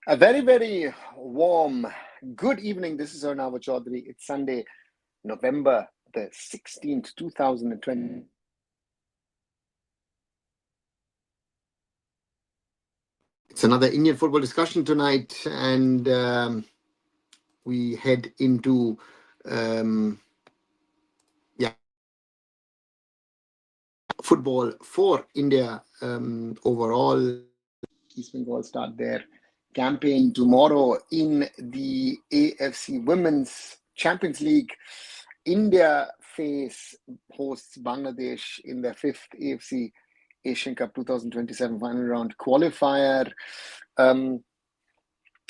A very, very warm good evening. This is Arunava Chaudhuri. It's Sunday, November the 16th, 2020. It's another Indian football discussion tonight, and we head into um, yeah, football for India overall. East Bengal start their campaign tomorrow in the AFC Women's Champions League. India hosts Bangladesh in their fifth AFC Asian Cup 2027 final round qualifier.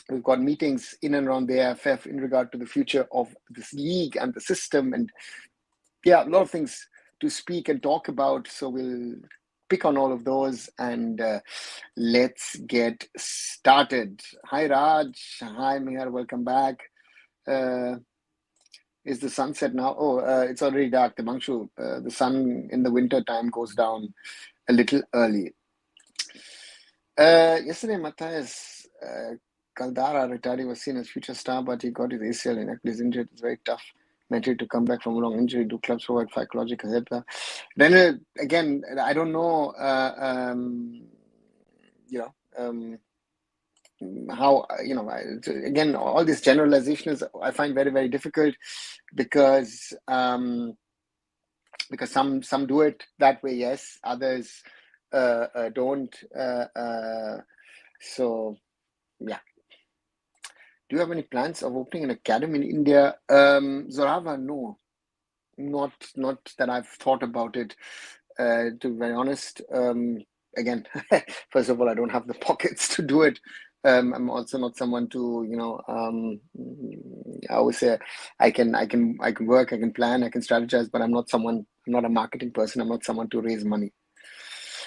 We've got meetings in and around the AIFF in regard to the future of this league and the system, and a lot of things to speak and talk about. So we'll pick on all of those and let's get started. Hi Raj, hi Meher, welcome back. Is the sunset now? Oh, it's already dark. The Bangshu, the sun in the winter time goes down a little early. Yesterday, Matthias Caldara retired. He was seen as future star, but he got his ACL and Achilles injured. It's very tough mentally to come back from a long injury. Do clubs provide psychological help? Then again, I don't know. How again, all this generalization is, I find, very, very difficult because some do it that way, yes, others don't. So yeah. Do you have any plans of opening an academy in India? Zorava, no, not that I've thought about it. To be very honest, again, first of all, I don't have the pockets to do it. I'm also not someone to, I always say I can work, I can plan, I can strategize, but I'm not a marketing person. I'm not someone to raise money.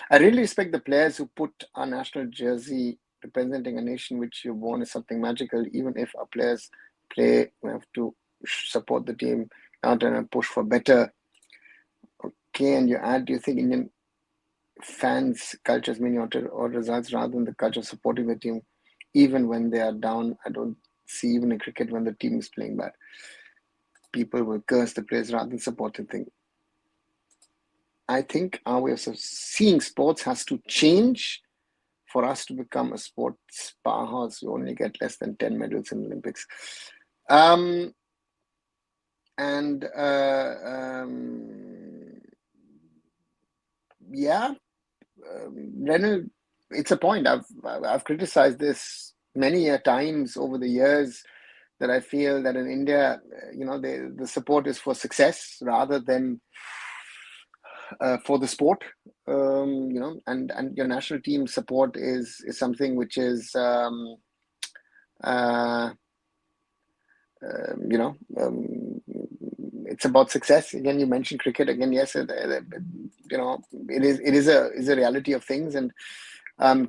I really respect the players who put our national jersey representing a nation which you won is something magical. Even if our players play, we have to support the team out and push for better. Okay, and you add, do you think Indian fans' cultures mean or results rather than the culture of supporting the team, even when they are down? I don't see even in cricket when the team is playing bad. People will curse the players rather than support the thing. I think our way of seeing sports has to change for us to become a sports powerhouse. We only get less than 10 medals in the Olympics. Renal, it's a point. I've criticized this many a times over the years, that I feel that in India, the support is for success rather than for the sport. And your national team support is something which is it's about success. Again, you mentioned cricket. Again, yes, it is a reality of things, and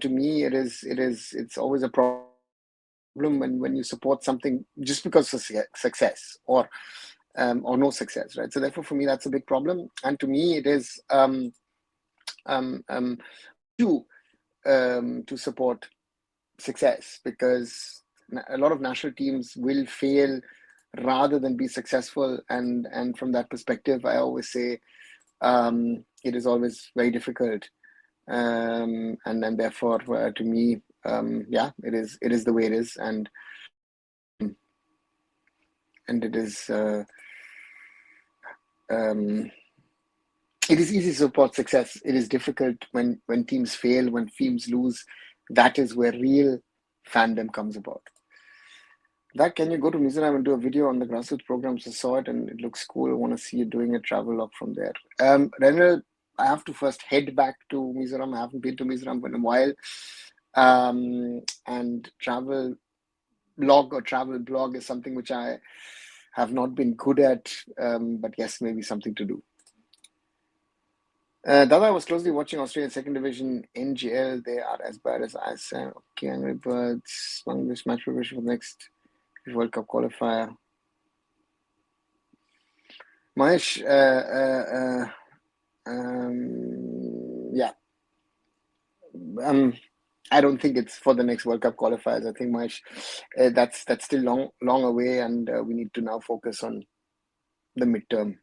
to me, it's always a problem when you support something just because of success or no success, right? So therefore, for me, that's a big problem, and to me, it is to support success, because a lot of national teams will fail rather than be successful, and from that perspective, I always say it is always very difficult, and therefore to me, it is the way it is, and it is it is easy to support success. It is difficult when teams fail, when teams lose. That is where real fandom comes about. That, can you go to Mizoram and do a video on the grassroots programs? I saw it and it looks cool. I want to see you doing a travel log from there. Renal, I have to first head back to Mizoram. I haven't been to Mizoram in a while. And travel log or travel blog is something which I have not been good at, but yes, maybe something to do. Dada, was closely watching Australian second division NGL. They are as bad as I said. Okay, Angry Birds, Bangladesh match preparation for the next World Cup qualifier. Mahesh, I don't think it's for the next World Cup qualifiers. I think that's still long away, and we need to now focus on the midterm.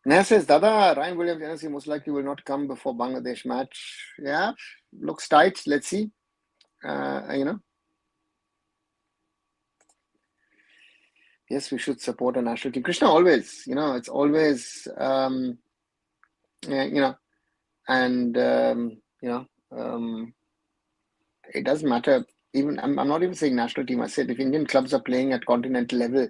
Naya says, Dada, Ryan Williams NSC most likely will not come before Bangladesh match. Yeah, looks tight. Let's see. Yes, we should support a national team. Krishna, always, it's always, and, it doesn't matter. Even I'm not even saying national team. I said if Indian clubs are playing at continental level,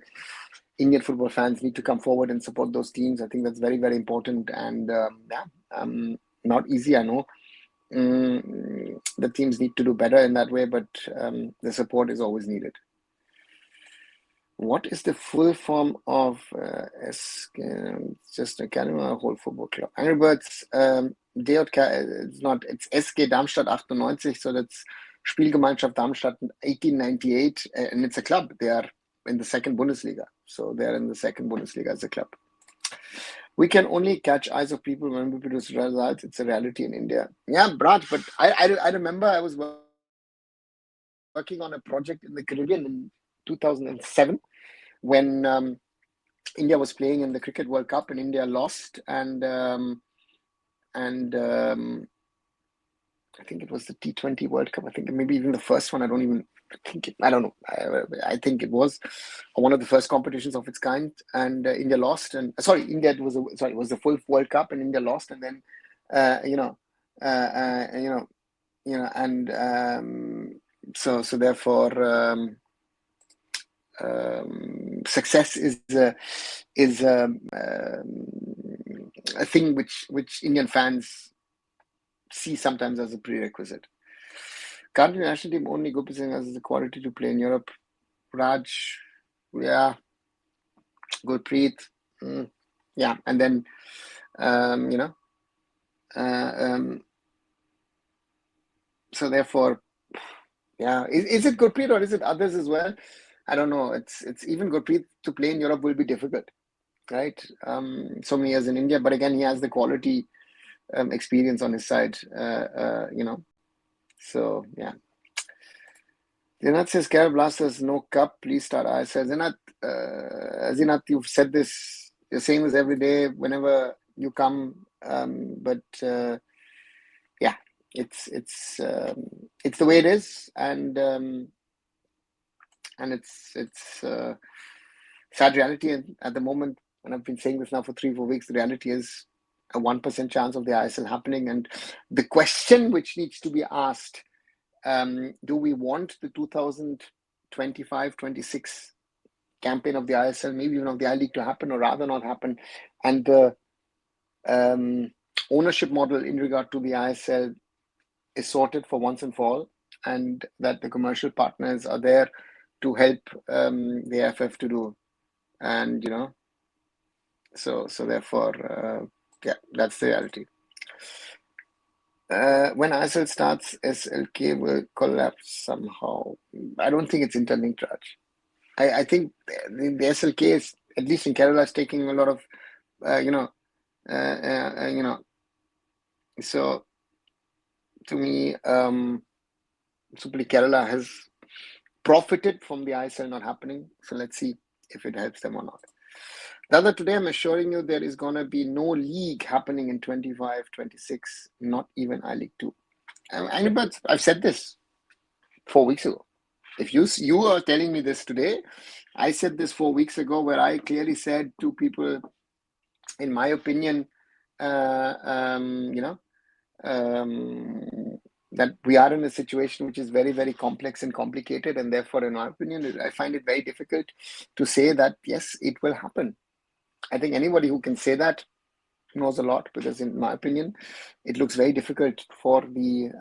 Indian football fans need to come forward and support those teams. I think that's very, very important. And not easy, I know. The teams need to do better in that way, but the support is always needed. What is the full form of just Academy or whole football club? Angry Birds, it's SG Darmstadt 98, so that's Spielgemeinschaft Darmstadt 1898, and it's a club. They are in the second Bundesliga, so they are in the second Bundesliga as a club. We can only catch eyes of people when we produce results. It's a reality in India. Yeah, Braj, but I remember I was working on a project in the Caribbean in 2007 when India was playing in the Cricket World Cup and India lost, and I think it was the T20 World Cup. I think maybe even the first one. I don't know. I think it was one of the first competitions of its kind, and India lost. And India was the full World Cup, and India lost. And then, so therefore, success is a thing which Indian fans see sometimes as a prerequisite. Currently, national team only Gopal has the quality to play in Europe. Raj, yeah, Gurpreet, yeah, and then so therefore, yeah, is it Gurpreet or is it others as well? I don't know. It's even Gurpreet to play in Europe will be difficult, right? So many years in India, but again, he has the quality experience on his side, So yeah. Zinat says, Kerala Blasters, no cup, please start ISL. Zinat, you've said this, you're saying this every day whenever you come, but yeah, it's the way it is, and it's sad reality at the moment, and I've been saying this now for 3-4 weeks. The reality is a 1% chance of the ISL happening, and the question which needs to be asked: do we want the 2025-26 campaign of the ISL, maybe even of the I-League, to happen, or rather not happen? And the ownership model in regard to the ISL is sorted for once and for all, and that the commercial partners are there to help the AIFF to do, and so therefore, yeah, that's the reality. When ISL starts, SLK will collapse somehow. I don't think it's interlinked, Raj. I think the SLK is, at least in Kerala, is taking a lot of, so to me, Super League Kerala has profited from the ISL not happening. So let's see if it helps them or not. Today I'm assuring you there is going to be no league happening in 25-26, not even I-League 2. But I've said this 4 weeks ago. If you are telling me this today, I said this 4 weeks ago, where I clearly said to people, in my opinion, that we are in a situation which is very, very complex and complicated, and therefore, in my opinion, I find it very difficult to say that yes, it will happen. I think anybody who can say that knows a lot, because in my opinion, it looks very difficult for the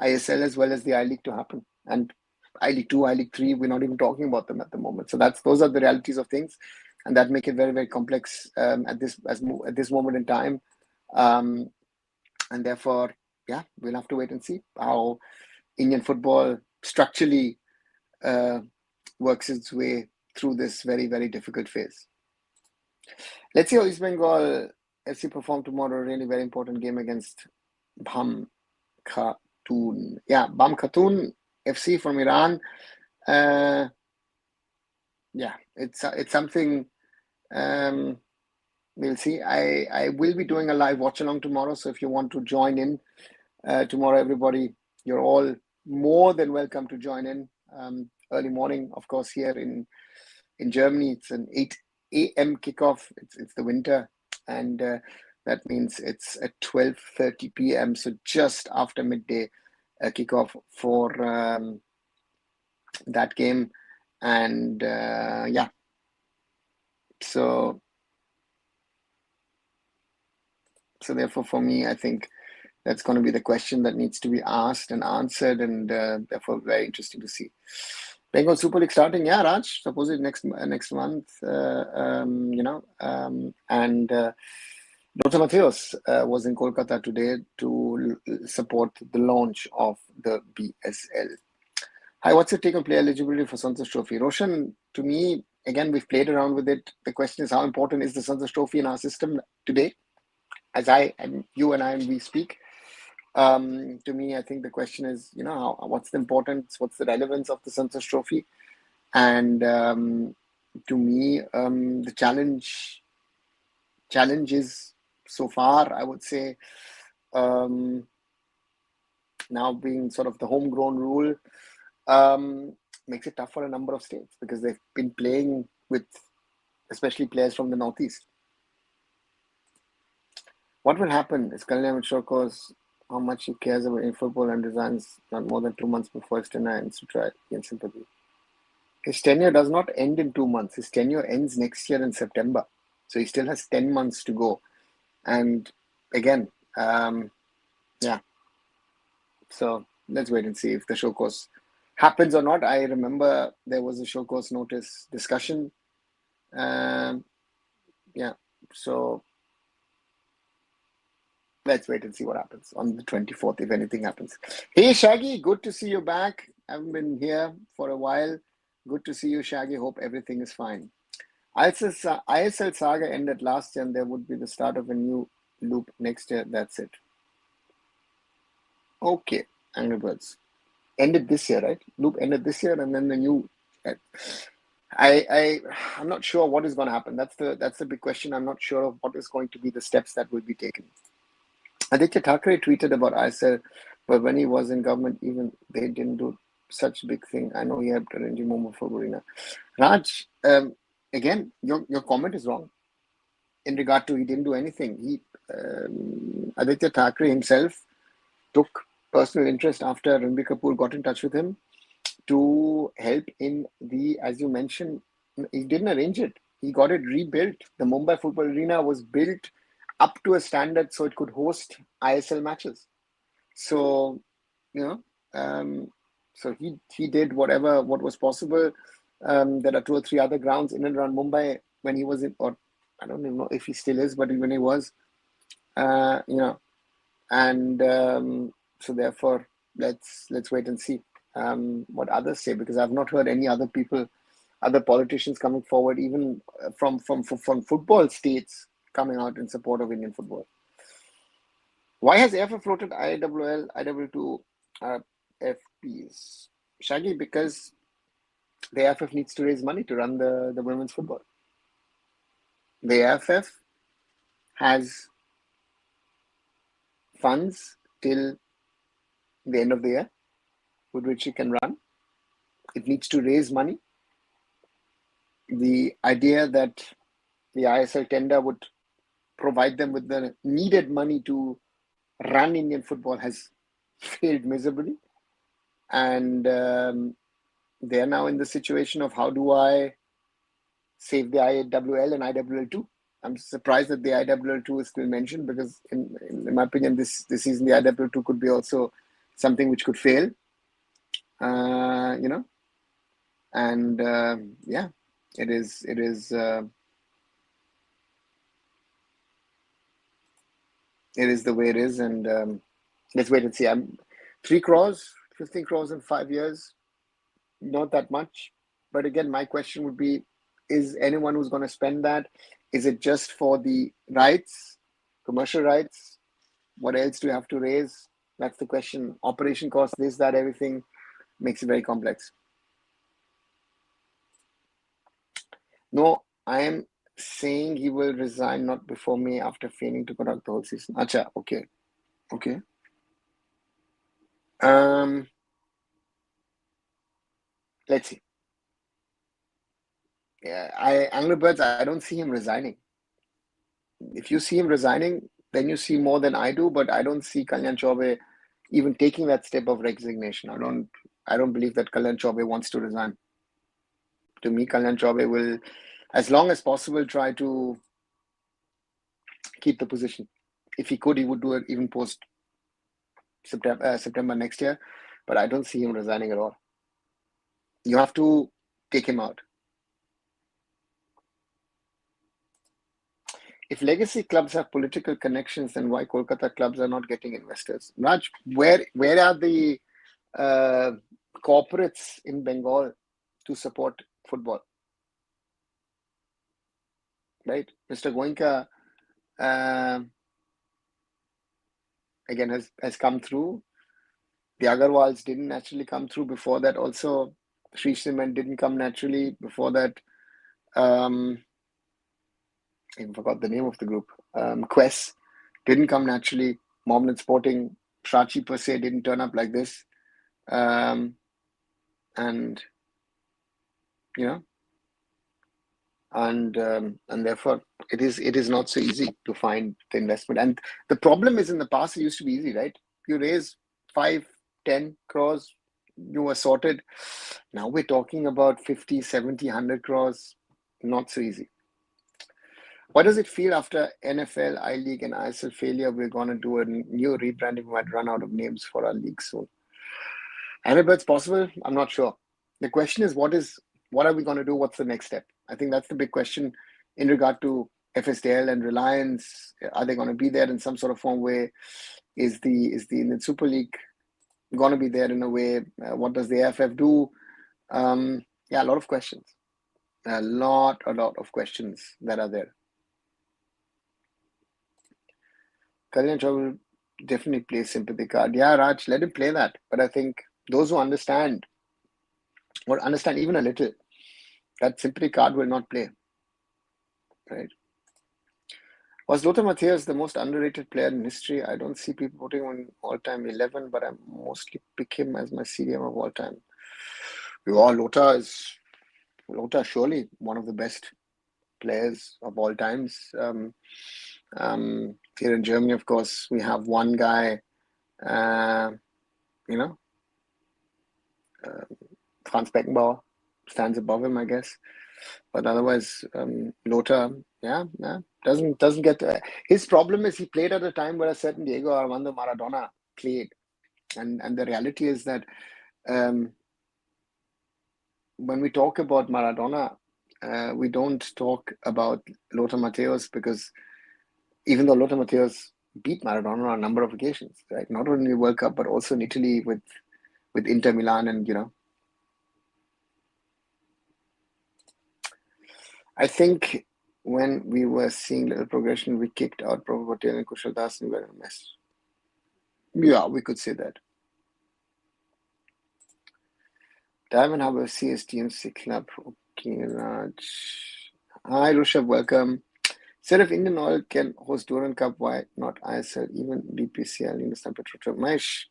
ISL as well as the I-League to happen. And I-League 2, I-League 3, we're not even talking about them at the moment. So those are the realities of things, and that make it very, very complex at this moment in time. And therefore, yeah, we'll have to wait and see how Indian football structurally works its way through this very, very difficult phase. Let's see how East Bengal FC perform tomorrow. Really very important game against Bham. Khatoon. Yeah, Bam Khatoon FC from Iran. Yeah, it's something. We'll see. I will be doing a live watch along tomorrow. So if you want to join in tomorrow, everybody, you're all more than welcome to join in. Early morning, of course, here in Germany, it's an 8 a.m. kickoff. It's the winter, and that means it's at 12:30 p.m. So just after midday kickoff for that game, and yeah. So therefore, for me, I think that's going to be the question that needs to be asked and answered, and therefore very interesting to see. Bengal Super League starting, yeah, Raj, supposedly next month, and Dr. Matheos was in Kolkata today to support the launch of the BSL. Hi, what's your take on player eligibility for Santosh Trophy? Roshan, to me, again, we've played around with it. The question is, how important is the Santosh Trophy in our system today? As you and I, we speak. To me, I think the question is, what's the importance, what's the relevance of the Santosh Trophy? And to me, the challenge is so far, I would say, now being sort of the homegrown rule, makes it tough for a number of states because they've been playing with, especially players from the Northeast. What will happen is Kalyan Shokos how much he cares about in football and resigns not more than 2 months before his tenure ends to try in sympathy. His tenure does not end in 2 months. His tenure ends next year in September. So he still has 10 months to go. And again, yeah. So let's wait and see if the show course happens or not. I remember there was a show course notice discussion. Yeah. So let's wait and see what happens on the 24th, if anything happens. Hey, Shaggy, good to see you back. I haven't been here for a while. Good to see you, Shaggy. Hope everything is fine. ISL saga ended last year, and there would be the start of a new loop next year. That's it. Okay, Angry Birds. Ended this year, right? Loop ended this year, and then the new. I'm not sure what is going to happen. That's the big question. I'm not sure of what is going to be the steps that will be taken. Aditya Thackeray tweeted about ISL, but when he was in government, even they didn't do such big thing. I know he helped arrange Momo for Burina. Raj, again, your comment is wrong in regard to he didn't do anything. Aditya Thackeray himself took personal interest after Ranbir Kapoor got in touch with him to help in the, as you mentioned, he didn't arrange it. He got it rebuilt. The Mumbai Football Arena was built up to a standard so it could host ISL matches. So, so he did what was possible. There are 2 or 3 other grounds in and around Mumbai when he was in, or I don't even know if he still is, but when he was, and so therefore let's wait and see what others say, because I've not heard any other politicians coming forward, even from football states coming out in support of Indian football. Why has AIFF floated IWL, IW2 FPs? Shaggy, because the AIFF needs to raise money to run the women's football. The AIFF has funds till the end of the year with which it can run. It needs to raise money. The idea that the ISL tender would provide them with the needed money to run Indian football has failed miserably. And they're now in the situation of, how do I save the IWL and IWL2? I'm surprised that the IWL2 is still mentioned, because in my opinion, this season, the IWL2 could be also something which could fail, and yeah, it is the way it is, and let's wait and see. 3 crores, 15 crores in 5 years, not that much. But again, my question would be, is anyone who's going to spend that, is it just for the rights, commercial rights? What else do you have to raise? That's the question. Operation cost, this, that, everything makes it very complex. No, I am saying he will resign not before May after failing to conduct the whole season. Acha, okay. Okay. Let's see. Yeah, Anglo Birds, I don't see him resigning. If you see him resigning, then you see more than I do, but I don't see Kalyan Chaubey even taking that step of resignation. I don't believe that Kalyan Chaubey wants to resign. To me, Kalyan Chaubey will, as long as possible, try to keep the position. If he could, he would do it even post September next year, but I don't see him resigning at all. You have to take him out. If legacy clubs have political connections, then why Kolkata clubs are not getting investors? Raj, where are the corporates in Bengal to support football? Right, Mr. Goenka again has come through. The Agarwals didn't naturally come through before that. Also, Sri Cement didn't come naturally before that. I forgot the name of the group. Quest didn't come naturally. Mohammedan Sporting, Shachi per se didn't turn up like this. And you know, and therefore it is not so easy to find the investment. And the problem is, in the past it used to be easy, right? You raise 5-10 crores, you were sorted. Now we're talking about 50, 70, 100 crores. Not so easy. What does it feel after NFL, I-League and ISL failure? We're going to do a new rebranding. We might run out of names for our league soon. And if it's possible, I'm not sure. The question is, what are we going to do? What's the next step? I think that's the big question in regard to FSDL and Reliance. Are they going to be there in some sort of form? Where is the Indian Super League going to be there in a way? What does the AIFF do? Yeah, a lot of questions. A lot of questions that are there. Kalyan Chaudhuri will definitely play sympathy card. Yeah, Raj, let him play that. But I think those who understand, or understand even a little, that sympathy card will not play. Right? Was Lothar Matthäus the most underrated player in history? I don't see people putting on all-time 11, but I mostly pick him as my CDM of all time. Yeah, Lothar surely one of the best players of all times. Here in Germany, of course, we have one guy, Franz Beckenbauer stands above him, I guess. But otherwise, Lothar, doesn't get. His problem is he played at a time where a certain Diego Armando Maradona played, and the reality is that when we talk about Maradona, we don't talk about Lothar Matthäus, because even though Lothar Matthäus beat Maradona on a number of occasions, right? Not only in the World Cup but also in Italy with Inter Milan, and I think when we were seeing little progression, we kicked out Prabhu Patel and Kushal Das and we were in a mess. Yeah, we could say that. Diamond Harbour CSTMC Club. Okay, Raj. Hi, Rushabh, welcome. Instead of Indian Oil can host Durand Cup, why not ISL, even BPCL, Hindustan Petroleum? Mahesh,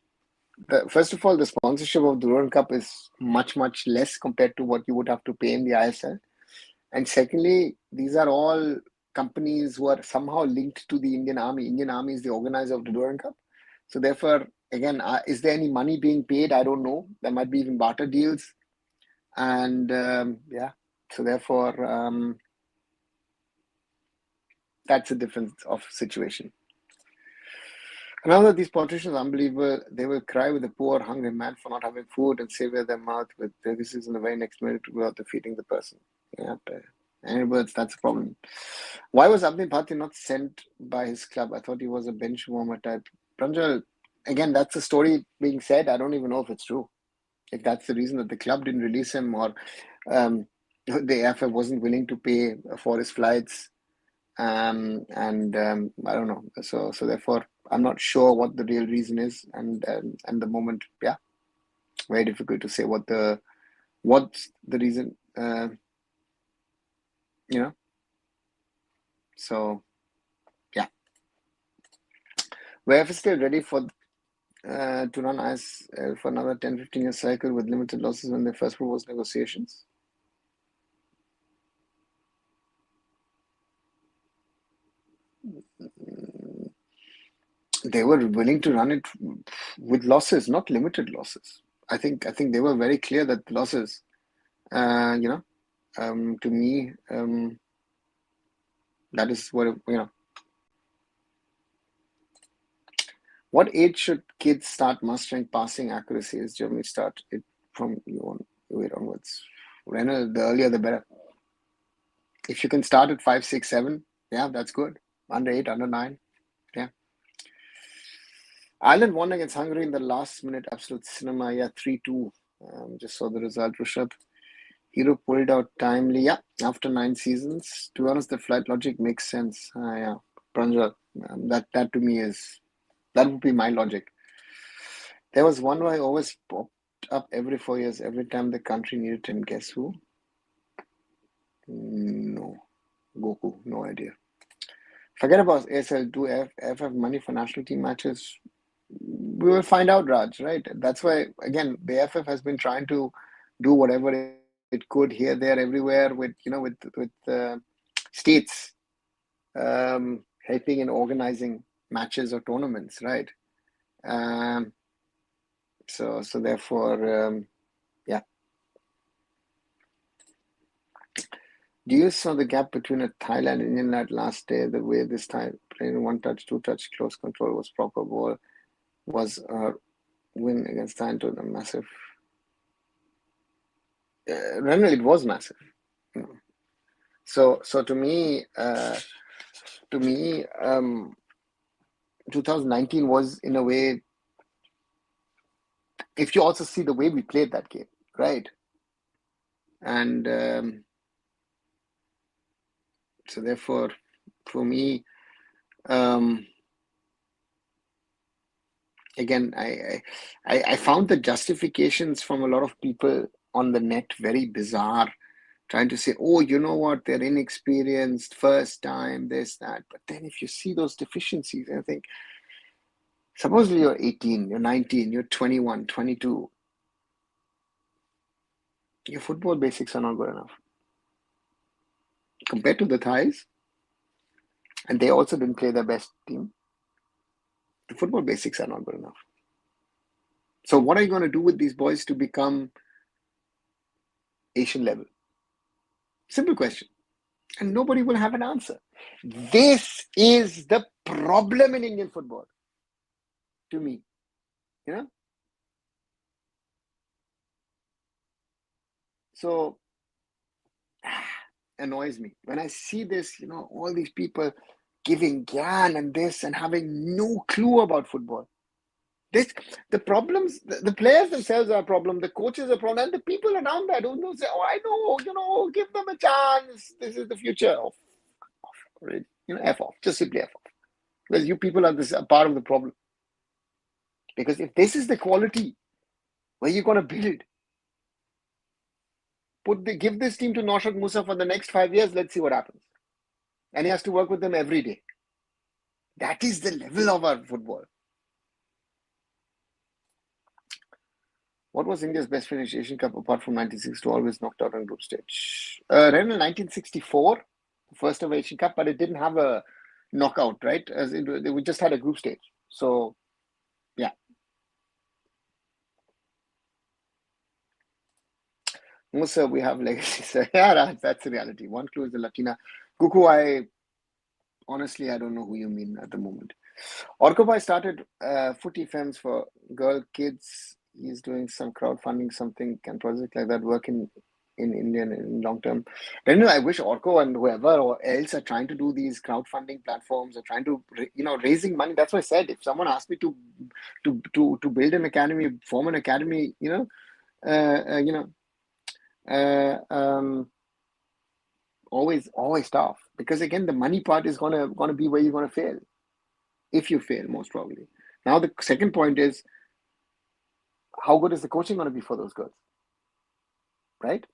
first of all, the sponsorship of Durand Cup is much, much less compared to what you would have to pay in the ISL. And secondly, these are all companies who are somehow linked to the Indian Army. Indian Army is the organizer of the Durand Cup. So therefore, again, is there any money being paid? I don't know. There might be even barter deals. And so therefore, that's a difference of situation. Another, these politicians are unbelievable. They will cry with the poor, hungry man for not having food and savour their mouth with delicacies in the very next minute without defeating the person. Yeah, any words, that's a problem. Why was Abdin Bhatti not sent by his club? I thought he was a bench warmer type. Pranjal, again, that's a story being said. I don't even know if it's true. If that's the reason that the club didn't release him, or the AIFF wasn't willing to pay for his flights. I don't know. So therefore, I'm not sure what the real reason is, and the moment, yeah, very difficult to say what's the reason. You know, so yeah, we're still ready to run ISL for another 10-15 year cycle with limited losses when they first proposed negotiations. They were willing to run it with losses, not limited losses. I think they were very clear that losses. To me, that is what What age should kids start mastering passing accuracy? Is Germany start it from you onwards? Renner, the earlier the better. If you can start at 5, 6, 7, yeah, that's good. Under 8, under 9, yeah. Ireland won against Hungary in the last minute absolute cinema. Yeah, 3-2. Just saw the result, Rishabh. Hero pulled out timely. Yeah, after 9 seasons. To be honest, the flight logic makes sense. Yeah, Pranjal. That to me that would be my logic. There was one who I always popped up every 4 years, every time the country needed him. Guess who? No. Goku, no idea. Forget about ASL. Do AIFF have money for national team matches? We will find out, Raj, right? That's why, again, the AIFF has been trying to do whatever it could here, there, everywhere with states helping in organizing matches or tournaments, right? So therefore, yeah. Do you saw the gap between a Thailand and Indian lad last day? The way this time playing one touch, two touch, close control was proper ball was a win against Thailand to the massive. Renal, it was massive. So to me, 2019 was in a way. If you also see the way we played that game, right? And so therefore, for me, again, I found the justifications from a lot of people on the net very bizarre, trying to say, oh, you know what, they're inexperienced, first time, this, that. But then if you see those deficiencies, I think, supposedly you're 18, you're 19, you're 21, 22, your football basics are not good enough. Compared to the Thais, and they also didn't play their best team, the football basics are not good enough. So what are you going to do with these boys to become Asian level? Simple question. And nobody will have an answer. This is the problem in Indian football, to me. So annoys me when I see this, all these people giving gyan and this and having no clue about football. The problems, the players themselves are a problem, the coaches are a problem, and the people around that don't say, oh, I know, give them a chance. This is the future of F off, just simply F off. Because you people are a part of the problem. Because if this is the quality where you're going to build, give this team to Naushad Musa for the next 5 years, let's see what happens. And he has to work with them every day. That is the level of our football. What was India's best finish Asian Cup apart from 1962, always knocked out on group stage? Renal 1964, first of Asian Cup, but it didn't have a knockout, right? We just had a group stage. So, yeah. Musa, we have legacy. So, yeah, that's the reality. One clue is the Latina. Kuku, honestly, I don't know who you mean at the moment. Orkobai started footy films for girl kids. He's doing some crowdfunding, something, can project like that work in India in long term. Then I wish Orko and whoever or else are trying to do these crowdfunding platforms, are trying to raising money. That's why I said if someone asked me to build an academy, form an academy, always tough, because again the money part is gonna be where you're gonna fail. if you fail, most probably. Now, the second point is, how good is the coaching going to be for those girls? Right?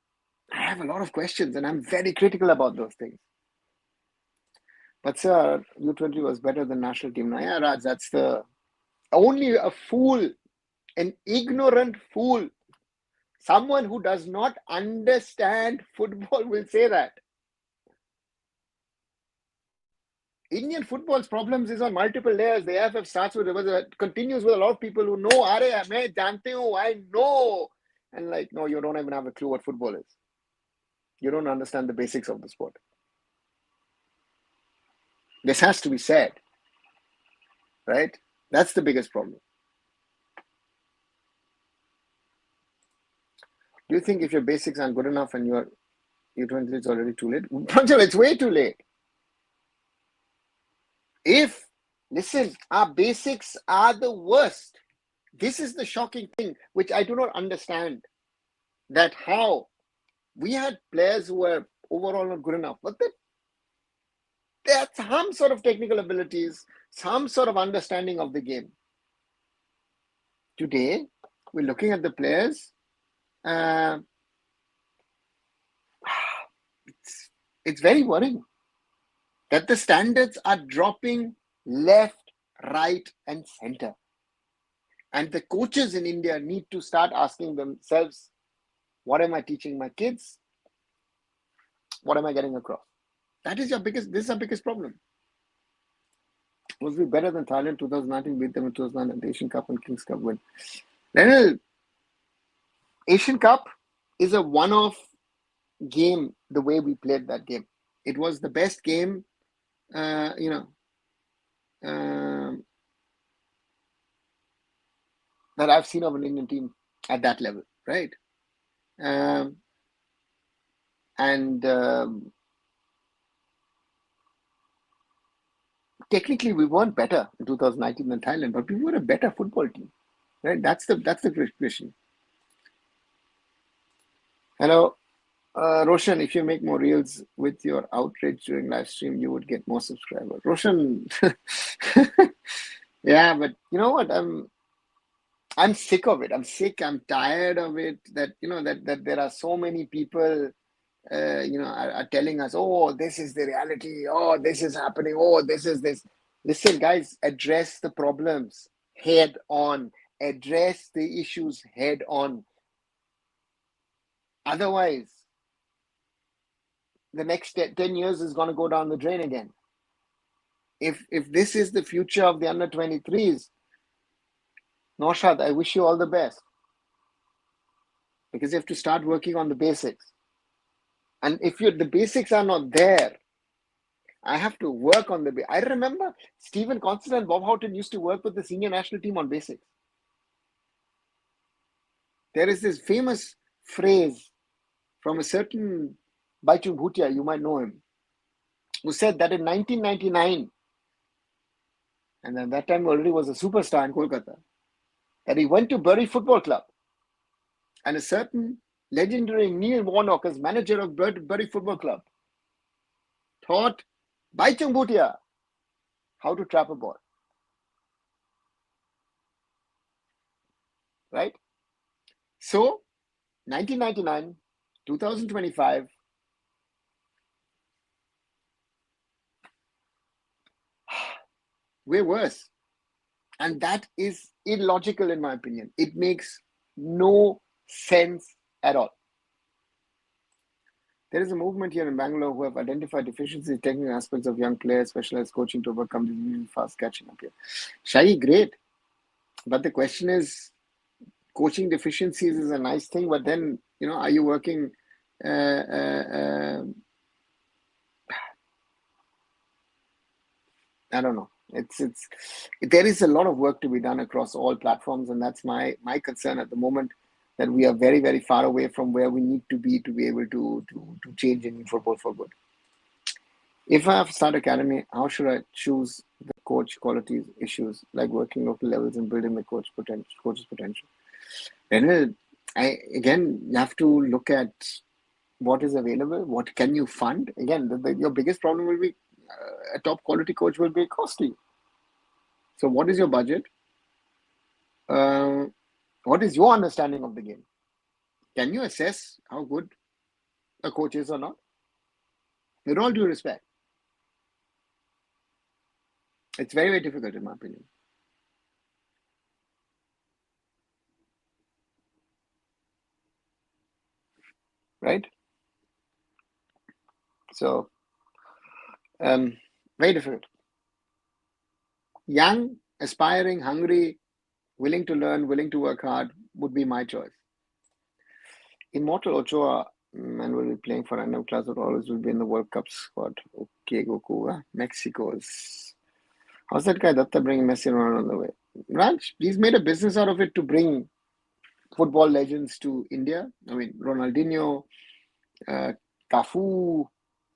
I have a lot of questions and I'm very critical about those things. But sir, U20 was better than national team. Now, yeah, Raj, that's the only a fool, an ignorant fool, someone who does not understand football will say that. Indian football's problems is on multiple layers. The AIFF starts with, continues with a lot of people who know, I know. And like, no, you don't even have a clue what football is. You don't understand the basics of the sport. This has to be said, right? That's the biggest problem. Do you think if your basics aren't good enough and your U20 is already too late? Pranjal, it's way too late. Listen, our basics are the worst. This is the shocking thing, which I do not understand. That how we had players who were overall not good enough, but they had some sort of technical abilities, some sort of understanding of the game. Today, we're looking at the players. It's very worrying that the standards are dropping left, right, and center. And the coaches in India need to start asking themselves, what am I teaching my kids? What am I getting across? This is our biggest problem. Was we better than Thailand 2019, beat them in 2019 Asian Cup and Kings Cup win? Then Asian Cup is a one-off game the way we played that game. It was the best game, that I've seen of an Indian team at that level, right? Technically, we weren't better in 2019 than Thailand, but we were a better football team, right? That's the question. Hello, Roshan. If you make more reels with your outrage during live stream, you would get more subscribers. Roshan, yeah, but you know what? I'm sick of it. I'm tired of it. That there are so many people, are telling us, oh, this is the reality. Oh, this is happening. Oh, this is this. Listen, guys, address the problems head on. Address the issues head on. Otherwise, the next 10 years is going to go down the drain again. If this is the future of the under 23s, Naushad, I wish you all the best. Because you have to start working on the basics. And if the basics are not there, I have to work on I remember Stephen Constant and Bob Houghton used to work with the senior national team on basics. There is this famous phrase from a certain Baichung Bhutia, you might know him, who said that in 1999, and at that time already was a superstar in Kolkata, that he went to Bury Football Club, and a certain legendary Neil Warnock, as manager of Bury Football Club, taught Baichung Bhutia how to trap a ball. Right? So, 1999, 2025, we're worse. And that is illogical in my opinion. It makes no sense at all. There is a movement here in Bangalore who have identified deficiencies, technical aspects of young players, specialized coaching to overcome this really fast catching up here. Shahi, great. But the question is, coaching deficiencies is a nice thing, but then, are you working I don't know. There is a lot of work to be done across all platforms, and that's my concern at the moment, that we are very, very far away from where we need to be able to change Indian football for good. If I have to start academy, how should I choose the coach qualities issues, like working local levels and building the coach's potential? Then you have to look at what is available, what can you fund. Again, your biggest problem will be a top quality coach will be costly. So what is your budget? What is your understanding of the game? Can you assess how good a coach is or not? With all due respect, it's very, very difficult in my opinion. Right? So, very difficult. Young, aspiring, hungry, willing to learn, willing to work hard would be my choice. Immortal Ochoa, man, will be playing for random class or always will be in the World Cup squad. Okay, Goku, Mexico's. How's that guy Datta bringing Messi around on the way? Raj, he's made a business out of it to bring football legends to India. I mean, Ronaldinho, Cafu,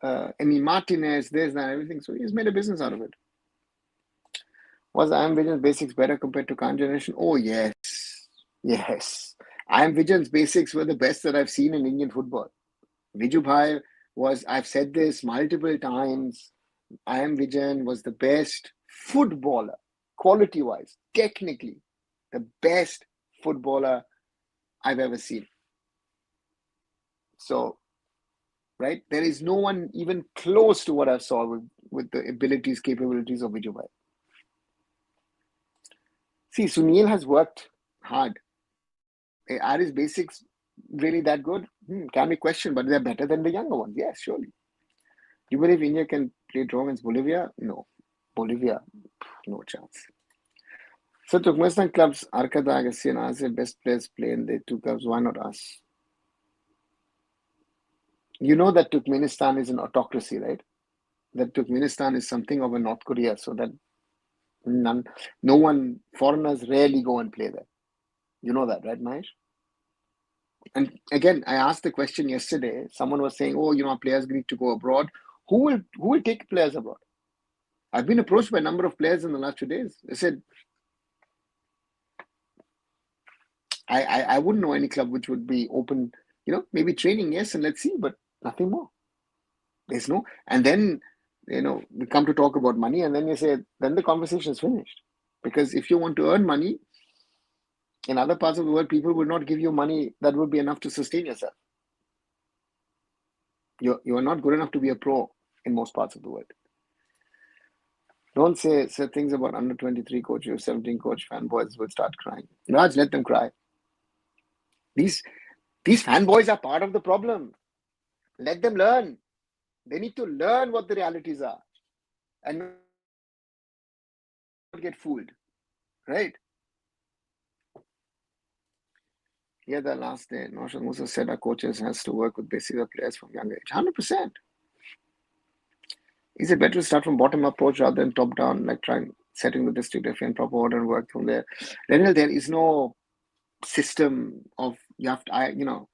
Emi Martinez, this, that, everything. So he's made a business out of it. Was I Am Vision's basics better compared to current generation? Oh, yes. Yes. I Am Vision's basics were the best that I've seen in Indian football. Viju Bhai was, I've said this multiple times, I Am Vijan was the best footballer, quality-wise, technically, the best footballer I've ever seen. So, right, there is no one even close to what I saw with the abilities, capabilities of Viju Bhai. See, Sunil has worked hard. Are his basics really that good? Can be questioned, but they're better than the younger ones. Yes, surely. Do you believe India can play draw against Bolivia? No. Bolivia, no chance. So Turkmenistan clubs, Arkada, Agassi and Azir, best players play in the two clubs. Why not us? You know that Turkmenistan is an autocracy, right? That Turkmenistan is something of a North Korea, so that no one, foreigners rarely go and play there. You know that, right, Mahesh? And again, I asked the question yesterday. Someone was saying, "Oh, our players need to go abroad." Who will take players abroad? I've been approached by a number of players in the last 2 days. They said, I wouldn't know any club which would be open. Maybe training, yes, and let's see, but nothing more. There's no, and then we come to talk about money, and then you say, then the conversation is finished. Because if you want to earn money in other parts of the world, people will not give you money that would be enough to sustain yourself. You are not good enough to be a pro in most parts of the world. Don't say things about under 23 coach, or 17 coach fanboys will start crying. Raj, let them cry. These fanboys are part of the problem. Let them learn. They need to learn what the realities are and not get fooled, right? Yeah, the last day, Naushad Musa said our coaches has to work with basic players from young age. 100%. Is it better to start from bottom approach rather than top down, like setting the district in proper order and work from there? Daniel, there is no system of you have to,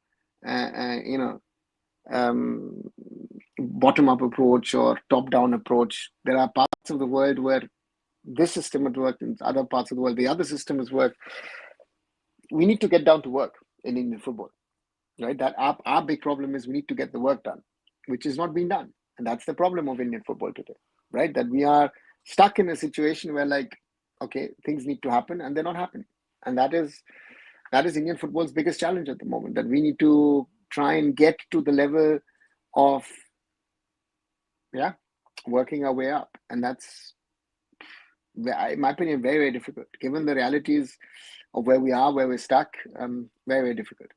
bottom up approach or top down approach. There are parts of the world where this system has worked, in other parts of the world the other system has worked. We need to get down to work in Indian football, right? That our big problem is we need to get the work done, which is not being done. And that's the problem of Indian football today, right? That we are stuck in a situation where okay, things need to happen and they're not happening. And that is Indian football's biggest challenge at the moment, that we need to try and get to the level of, working our way up. And that's, in my opinion, very, very difficult, given the realities of where we are, where we're stuck. Very, very difficult.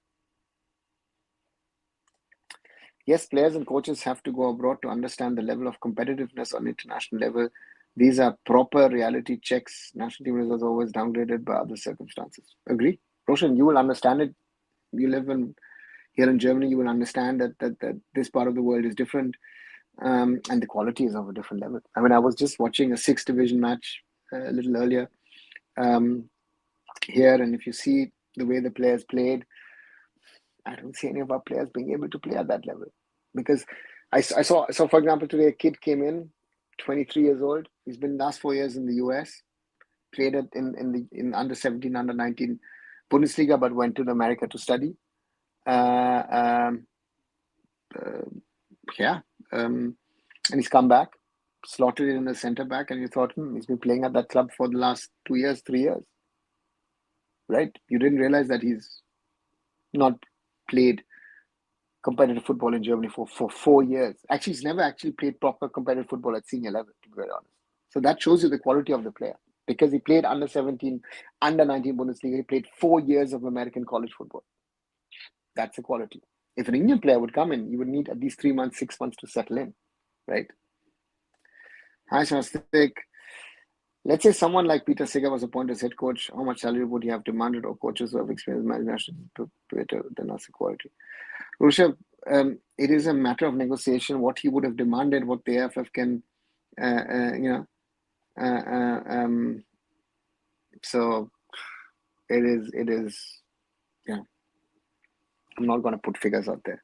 Yes, players and coaches have to go abroad to understand the level of competitiveness on international level. These are proper reality checks. National team results are always downgraded by other circumstances. Agree? Roshan, you will understand it. You live here in Germany, you will understand that this part of the world is different, and the quality is of a different level. I mean, I was just watching a 6th division match a little earlier here, and if you see the way the players played, I don't see any of our players being able to play at that level. Because I saw, for example, today a kid came in, 23 years old. He's been last 4 years in the US, played in under 17, under 19 Bundesliga, but went to America to study. And he's come back. slotted in as centre back, and you thought, he's been playing at that club for the last 2 years, 3 years, right? You didn't realize that he's not played competitive football in Germany for 4 years. Actually, he's never actually played proper competitive football at senior level, to be very honest. So that shows you the quality of the player, because he played under 17, under 19 Bundesliga. He played 4 years of American college football. That's the quality. If an Indian player would come in, you would need at least 3 months, 6 months to settle in, right? Hi, Swastik. Let's say someone like Peter Siga was appointed as head coach. How much salary would he have demanded, or coaches who have experience managing national better than us quality? Rushabh, it is a matter of negotiation. What he would have demanded, what the AIFF can, so it is, yeah. I'm not going to put figures out there.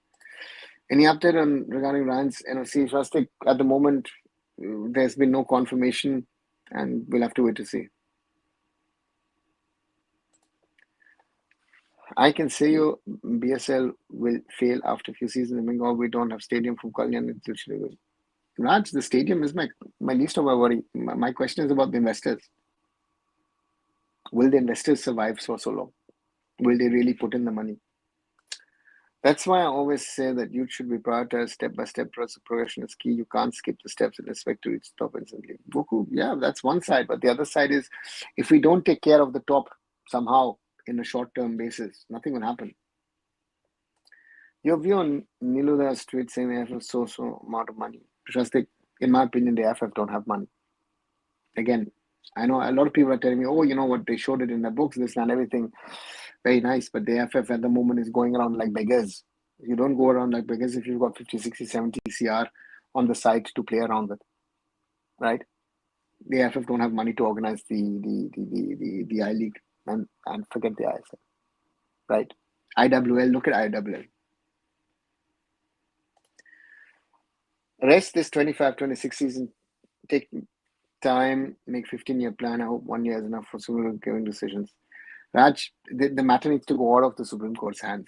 Any update on regarding Ryan's NOC? Swastik, at the moment, there's been no confirmation, and we'll have to wait to see. I can say you BSL will fail after a few seasons in Bengal. We don't have stadium from Kalyan. Raj, the stadium is my least of our worry. My question is about the investors. Will the investors survive for so long? Will they really put in the money? That's why I always say that youth should be prioritized step by step. Progression is key. You can't skip the steps and expect to reach the top instantly. Goku, yeah, that's one side. But the other side is, if we don't take care of the top somehow in a short-term basis, nothing will happen. Your view on Niluda's tweet saying they have so amount of money. Swastik, in my opinion, the AIFF don't have money. Again, I know a lot of people are telling me, oh, you know what, they showed it in their books, this and everything. Very nice, but the AIFF at the moment is going around like beggars. You don't go around like beggars if you've got 50, 60, 70 CR on the side to play around with, right? The AIFF don't have money to organize the I-League and forget the ISL, right? IWL, look at IWL. Rest this 25-26 season, take time, make 15-year plan. I hope 1 year is enough for Supreme giving decisions. Raj, the matter needs to go out of the Supreme Court's hands,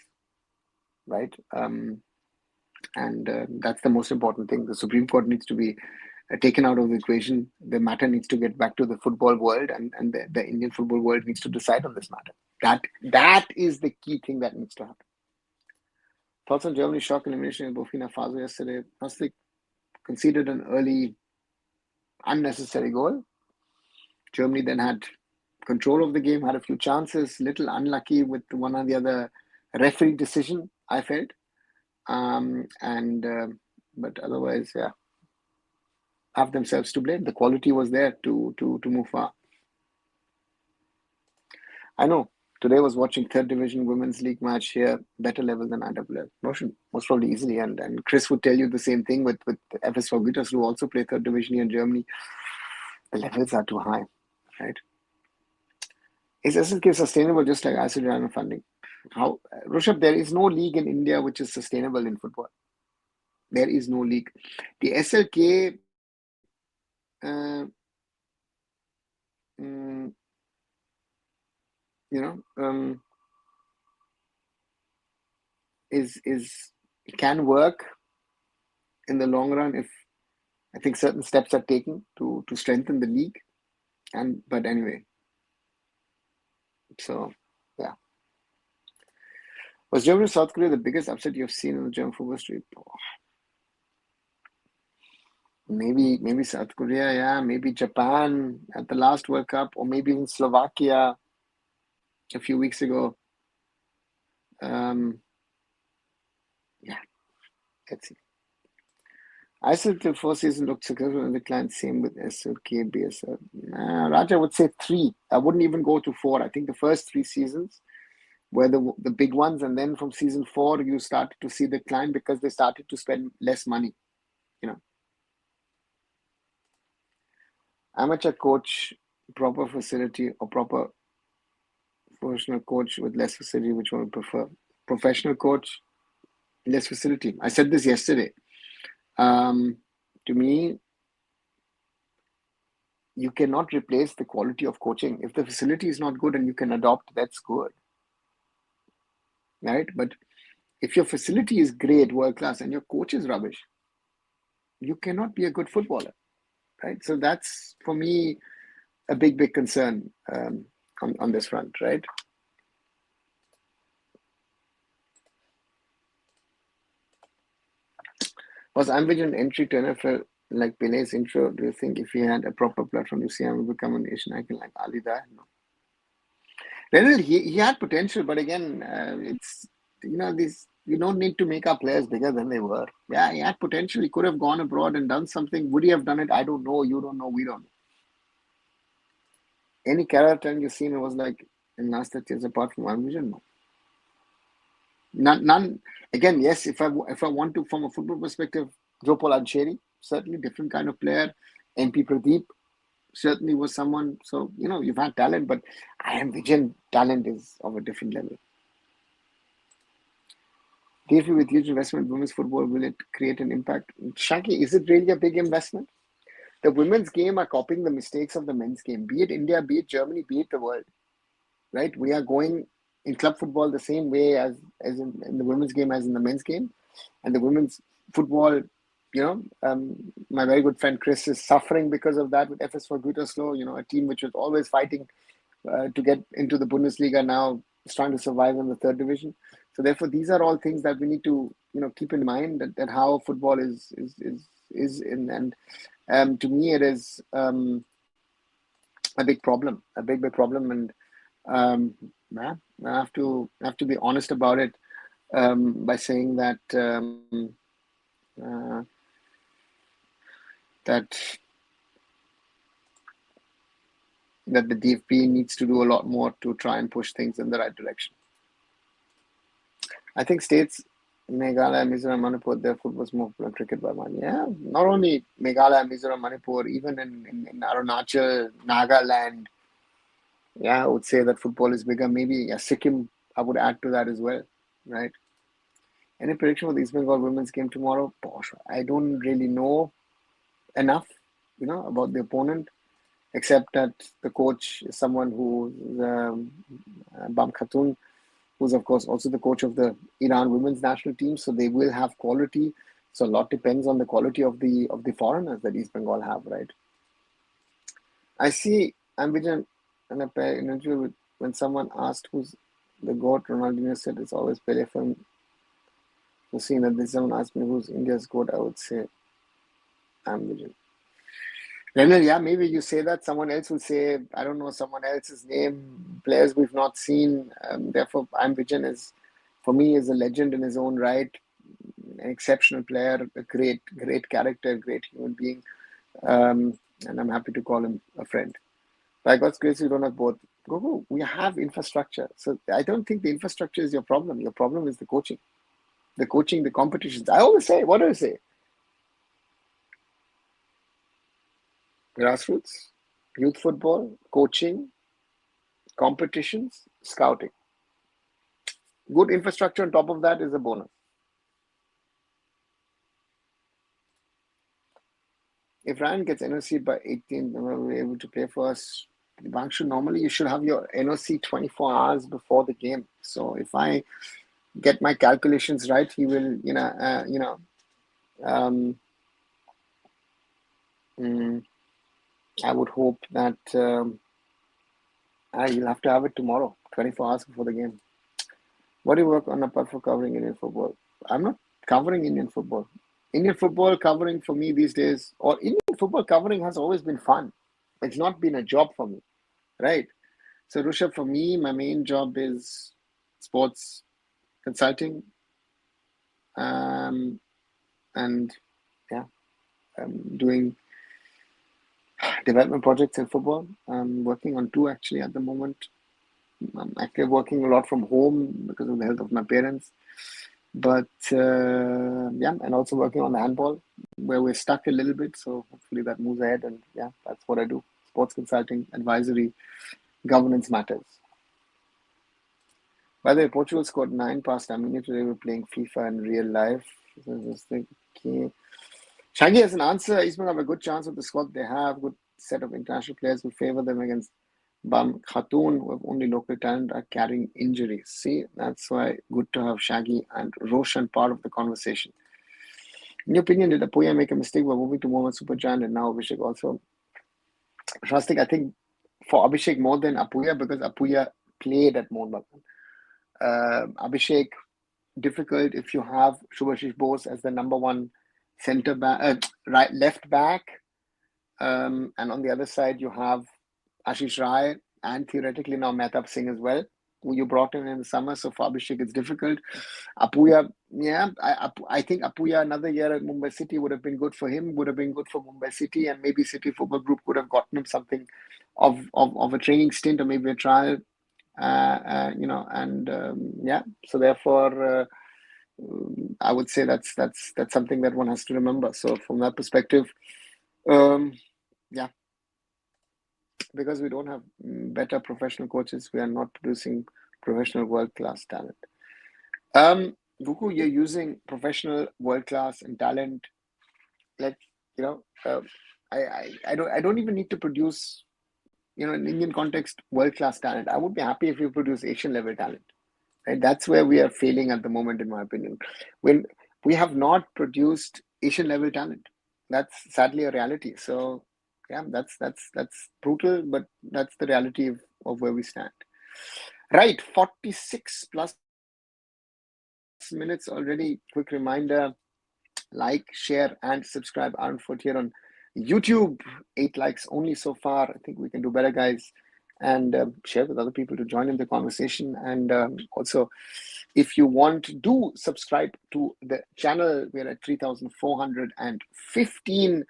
right? That's the most important thing. The Supreme Court needs to be taken out of the equation. The matter needs to get back to the football world, and the Indian football world needs to decide on this matter. That is the key thing that needs to happen. Thoughts on Germany's shock elimination in Burkina Faso yesterday? Nastik conceded an early, unnecessary goal. Germany then had control of the game, had a few chances, little unlucky with one or the other referee decision, I felt. But otherwise, yeah, have themselves to blame. The quality was there to move far. I know. Today I was watching third division women's league match here, better level than IWL. Most probably easily. And Chris would tell you the same thing with FS Güters, who also play third division here in Germany. The levels are too high, right? Is SLK sustainable just like ICD funding? How, Rushabh, there is no league in India which is sustainable in football. There is no league. The SLK can work in the long run if I think certain steps are taken to strengthen the league. But anyway, so yeah. Was Germany South Korea the biggest upset you've seen in the German football street? Oh. Maybe South Korea, yeah. Maybe Japan at the last World Cup, or maybe even Slovakia a few weeks ago. Yeah, let's see. ISL till 4 season looked successful and declined. Same with SLK, BSL. Raj, I would say 3. I wouldn't even go to 4. I think the first 3 seasons were the big ones, and then from season 4 you started to see the decline because they started to spend less money. Amateur coach, proper facility, or proper professional coach with less facility, which one would prefer? Professional coach, less facility. I said this yesterday. To me, you cannot replace the quality of coaching. If the facility is not good and you can adopt, that's good, right? But if your facility is great, world class, and your coach is rubbish, you cannot be a good footballer. right? So that's for me a big concern on this front, right? Was Ambition entry to NFL like Pele's intro? Do you think if he had a proper platform, you see him will become a nation icon like Ali Dai? No. Well, he had potential, but again, it's these we don't need to make our players bigger than they were. Yeah, he had potential. He could have gone abroad and done something. Would he have done it? I don't know. You don't know. We don't know. Any character you've seen it was like in last 30 years apart from Ambition? No. None. Again, yes. If I want to, from a football perspective, Gopal Adsheri, certainly different kind of player. MP Pradeep certainly was someone. So you've had talent, but I am Vision talent is of a different level. DFB with huge investment in women's football, will it create an impact? Shaggy, is it really a big investment? The women's game are copying the mistakes of the men's game, be it India, be it Germany, be it the world. Right? We are going in club football the same way as in the women's game as in the men's game. And the women's football, my very good friend Chris is suffering because of that with FS for Gütersloh, a team which was always fighting to get into the Bundesliga, now is trying to survive in the third division. So therefore, these are all things that we need to keep in mind that how football is in, and to me it is a big problem, a big problem, and I have to be honest about it by saying that that the DFB needs to do a lot more to try and push things in the right direction. I think states Meghalaya, Mizoram, Manipur, their football is more popular cricket by money. Yeah, not only Meghalaya, Mizoram, Manipur, even in Arunachal, Nagaland. Yeah, I would say that football is bigger. Maybe Sikkim, I would add to that as well, right? Any prediction for the East Bengal women's game tomorrow? Bosh, I don't really know enough, about the opponent, except that the coach is someone who's Bam Khatun, who's of course also the coach of the Iran women's national team. So they will have quality. So a lot depends on the quality of the foreigners that East Bengal have, right? I see Ambition in an interview with, when someone asked who's the GOAT, Ronaldinho said it's always Pele for him. So seeing that this someone asked me who's India's GOAT, I would say Ambition. Renal, yeah, maybe you say that. Someone else will say, I don't know, someone else's name, players we've not seen. Therefore, Ambition is, for me, is a legend in his own right, an exceptional player, a great character, great human being. And I'm happy to call him a friend. By God's grace, we don't have both. Go. We have infrastructure. So I don't think the infrastructure is your problem. Your problem is the coaching. The competitions. I always say, what do I say? Grassroots, youth football, coaching, competitions, scouting. Good infrastructure on top of that is a bonus. If Ryan gets NOC by 18, we'll be able to play for us. Bangshu, normally you should have your NOC 24 hours before the game. So if I get my calculations right, he will, I would hope that you'll have to have it tomorrow, 24 hours before the game. What do you work on apart from covering Indian football? I'm not covering Indian football. Indian football covering for me these days, or Indian football covering has always been fun. It's not been a job for me, right? So Rushabh, for me, my main job is sports consulting, and yeah, I'm doing development projects in football. I'm working on 2 actually at the moment. I'm actually working a lot from home because of the health of my parents. But and also working on the handball where we're stuck a little bit. So hopefully that moves ahead. And yeah, that's what I do. Sports consulting, advisory, governance matters. By the way, Portugal scored 9 past Armenia today. We're playing FIFA in real life. Okay. Shaggy has an answer. Eastman have a good chance with the squad they have. Good set of international players will favor them against Bam Khatun, who have only local talent, are carrying injuries. See, that's why good to have Shaggy and Roshan part of the conversation. In your opinion, did Apuya make a mistake by moving to Mohammad Supergiant and now Abhishek also? Shastik, I think for Abhishek more than Apuya because Apuya played at Mohun Bagan. Abhishek, difficult if you have Shubhashish Bose as the number one center back, right, left back, and on the other side you have Ashish Rai and theoretically now Mehtab Singh as well, who you brought in the summer. So for Abhishek, it's difficult. Apuya, yeah, I think Apuya another year at Mumbai City would have been good for him, would have been good for Mumbai City, and maybe City Football Group could have gotten him something of a training stint or maybe a trial, and yeah. So therefore, I would say that's something that one has to remember. So from that perspective, yeah, because we don't have better professional coaches, we are not producing professional world-class talent. Vuku, you're using professional world-class and talent. Like, I don't even need to produce, in Indian context, world-class talent. I would be happy if you produce Asian level talent. Right? That's where we are failing at the moment, in my opinion. When we have not produced Asian level talent, that's sadly a reality. So yeah, that's brutal, but that's the reality of where we stand. Right, 46 plus minutes already. Quick reminder: like, share, and subscribe. Arunfoot here on YouTube. 8 likes only so far. I think we can do better, guys. And share with other people to join in the conversation. And also, if you want, do subscribe to the channel. We're at 3,415.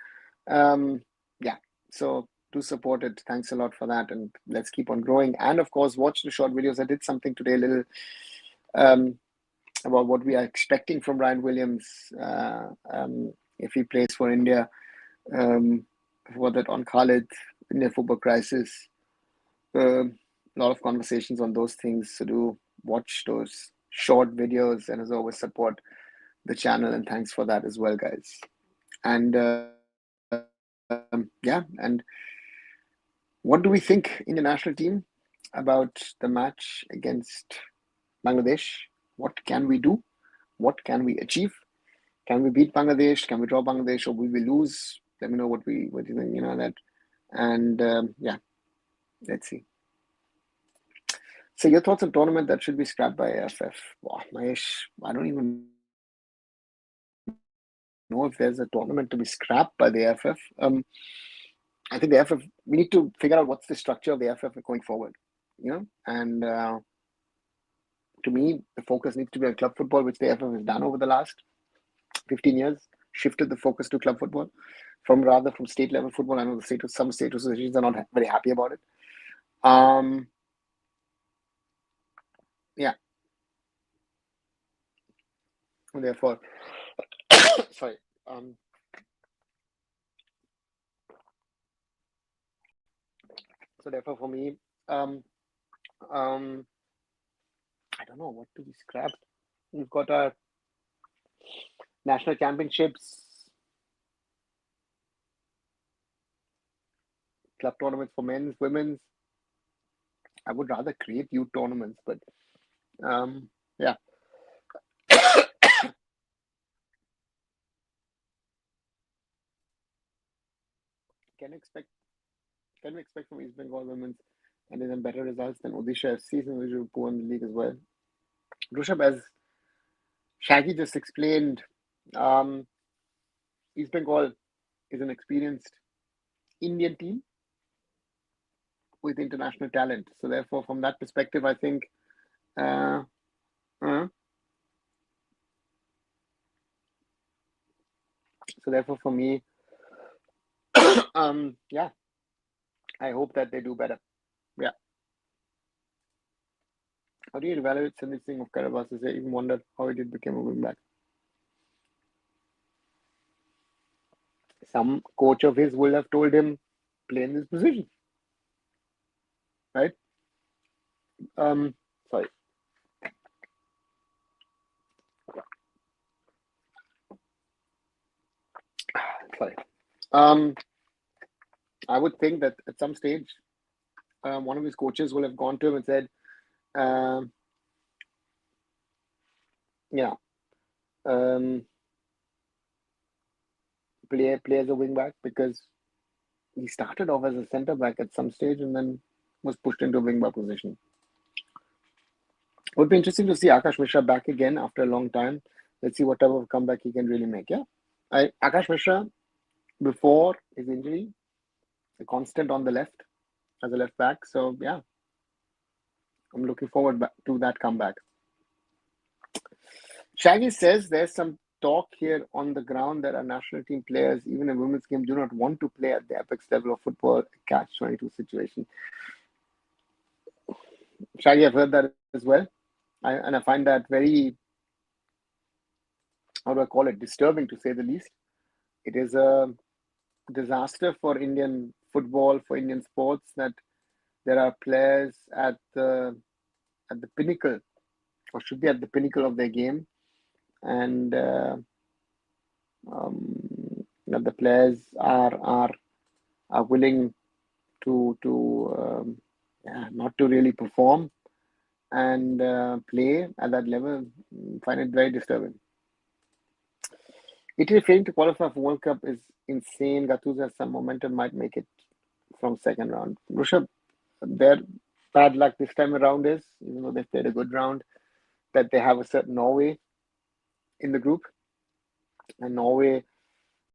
Yeah, so do support it. Thanks a lot for that. And let's keep on growing. And of course, watch the short videos. I did something today, a little about what we are expecting from Ryan Williams if he plays for India. For that on Khalid, India football crisis. A lot of conversations on those things. So do watch those short videos, and as always, support the channel. And thanks for that as well, guys. And yeah, and what do we think in the national team about the match against Bangladesh? What can we do? What can we achieve? Can we beat Bangladesh? Can we draw Bangladesh, or will we lose? Let me know what you think. That, and yeah, let's see. So your thoughts on tournament that should be scrapped by AIFF? Wow, Mahesh, I don't even know if there's a tournament to be scrapped by the AIFF. I think the AIFF, we need to figure out what's the structure of the AIFF going forward. And to me, the focus needs to be on club football, which the AIFF has done over the last 15 years, shifted the focus to club football from state level football. I know some state associations are not very happy about it. Yeah. Therefore, sorry. So therefore, for me, I don't know what to be scrapped. We've got our national championships, club tournaments for men's, women's. I would rather create youth tournaments, but yeah. Can we expect from East Bengal women's and even better results than Odisha FC, since we should go in the league as well? Rushabh, as Shaggy just explained, East Bengal is an experienced Indian team with international talent. So therefore, from that perspective, I think so therefore, for me, yeah, I hope that they do better. Yeah. How do you evaluate Sandeep Singh of Karabas? I even wonder how he did become a wingback. Some coach of his will have told him, play in this position. Right? Sorry. Sorry. I would think that at some stage, one of his coaches will have gone to him and said, yeah, play as a wing back because he started off as a centre back at some stage and then was pushed into a wing back position. It would be interesting to see Akash Mishra back again after a long time. Let's see what type of comeback he can really make. Yeah, Akash Mishra before his injury, a constant on the left as a left back. So yeah, I'm looking forward to that comeback. Shaggy says there's some talk here on the ground that our national team players, even in women's game, do not want to play at the apex level of football, catch-22 situation. Shaggy, I've heard that as well. And I find that very, how do I call it, disturbing to say the least. It is a disaster for Indian football, for Indian sports, that there are players at the pinnacle, or should be at the pinnacle of their game, and that the players are willing to not to really perform and play at that level. Find it very disturbing. Italy failing to qualify for World Cup is insane. Gattuso has some momentum, might make it from second round. Rishabh, their bad luck this time around is, even though they've played a good round, that they have a certain Norway in the group. And Norway,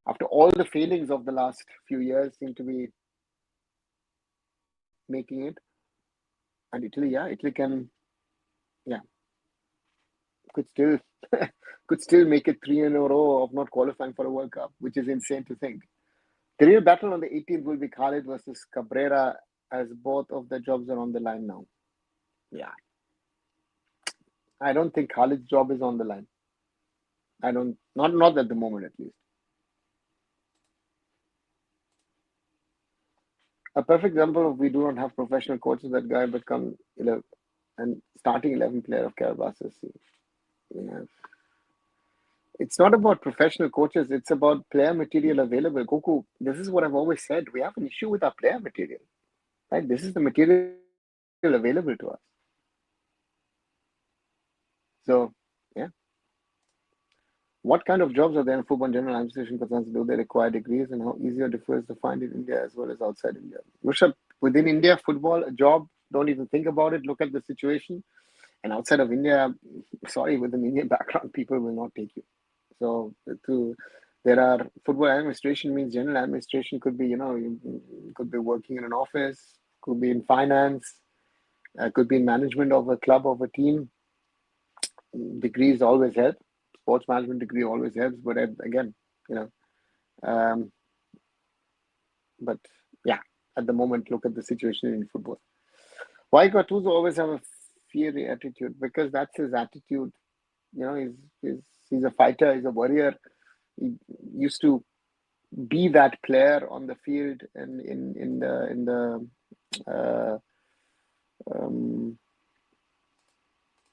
after all the failings of the last few years, seem to be making it. And Italy can, could still could still make it 3 in a row of not qualifying for a World Cup, which is insane to think. The real battle on the 18th will be Khalid versus Cabrera, as both of the jobs are on the line now. Yeah. I don't think Khalid's job is on the line. Not at the moment at least. A perfect example of we do not have professional coaches, that guy become 11 and starting 11 player of Calabasas. Yeah. It's not about professional coaches, it's about player material available. Goku, this is what I've always said. We have an issue with our player material. Right? This is the material available to us. So, yeah. What kind of jobs are there in football and general administration concerns? Do they require degrees, and how easy or difficult is to find in India as well as outside India? Rishabh, within India, football, a job, don't even think about it. Look at the situation. And outside of India, sorry, with an Indian background, people will not take you. So there are football administration means general administration could be, you could be working in an office, could be in finance, could be in management of a club, of a team. Degrees always help. Sports management degree always helps, but again, but yeah, at the moment, look at the situation in football. Why Gattuso always have a fiery attitude? Because that's his attitude. He's a fighter. He's a warrior. He used to be that player on the field and in the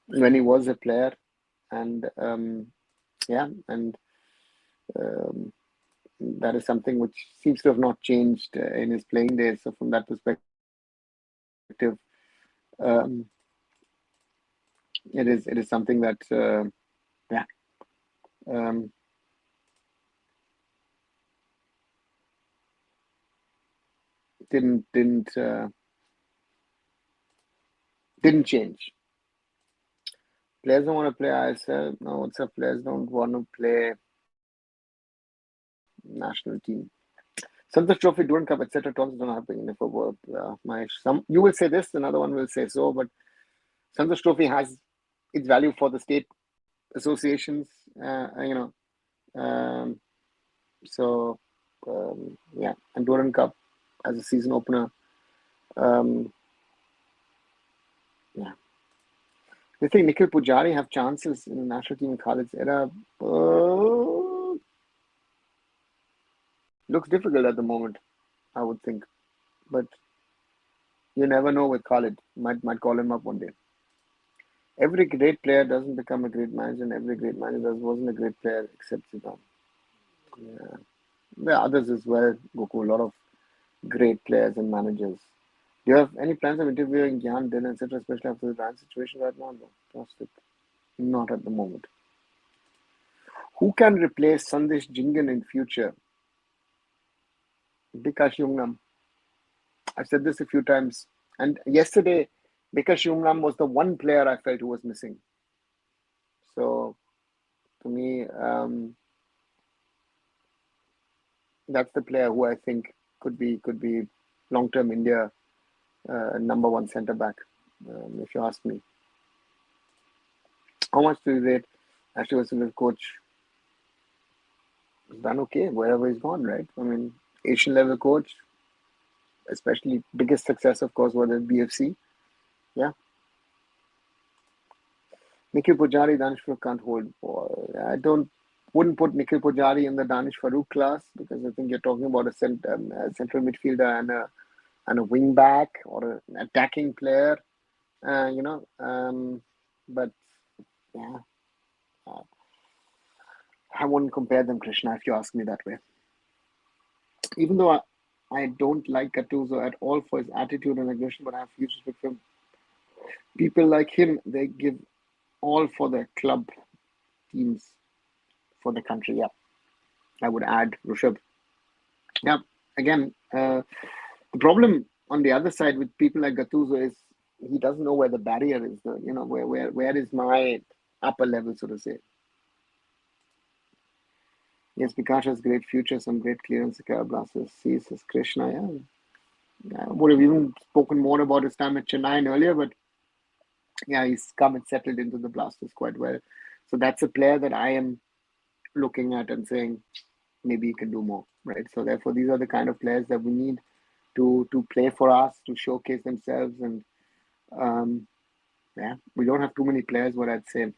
when he was a player, and that is something which seems to have not changed in his playing days. So from that perspective, it is something that didn't change. Players don't want to play ISL. No, what's up? Players don't want to play national team. Santosh Trophy, Durand Cup, etc. Tournaments don't happen in the football. You will say this, another one will say so, but Santosh Trophy has its value for the state associations, and Durand Cup as a season opener. They think Nikhil Pujari have chances in the national team in Khalid's era. Looks difficult at the moment, I would think. But you never know with Khalid. Might call him up one day. Every great player doesn't become a great manager, and every great manager wasn't a great player except Zidane. Yeah. There are others as well, Goku. A lot of great players and managers. Do you have any plans of interviewing Gyan, Dylan, etc., especially after the brand situation right now? No, not at the moment. Who can replace Sandesh Jingan in future? Bikash Jungnam. I've said this a few times. And yesterday, Bikash Jungnam was the one player I felt who was missing. So to me, that's the player who I think could be long-term India number one centre back, if you ask me. How much do you rate Ashley Wilson coach? He's done okay wherever he's gone, right? I mean, Asian level coach, especially biggest success, of course, was at BFC. Yeah. Nikhil Pujari, Danish Farooq can't hold ball. I wouldn't put Nikhil Pujari in the Danish Farooq class because I think you're talking about a central midfielder and a wing back or an attacking player, but yeah, I wouldn't compare them, Krishna, if you ask me that way. Even though I don't like Gattuso at all for his attitude and aggression, but I have huge respect for him. People like him, they give all for their club teams, for the country. Yeah, I would add Rishabh. Yeah, again, the problem on the other side with people like Gattuso is he doesn't know where the barrier is. Where is my upper level, so to say. Yes, Bikash has great future, some great clearance. Kerala Blasters. Sees his Krishna. Yeah, I would have even spoken more about his time at Chennai earlier, but yeah, he's come and settled into the Blasters quite well. So that's a player that I am looking at and saying maybe he can do more, right? So therefore, these are the kind of players that we need to play for us, to showcase themselves, and yeah, we don't have too many players where I'd say,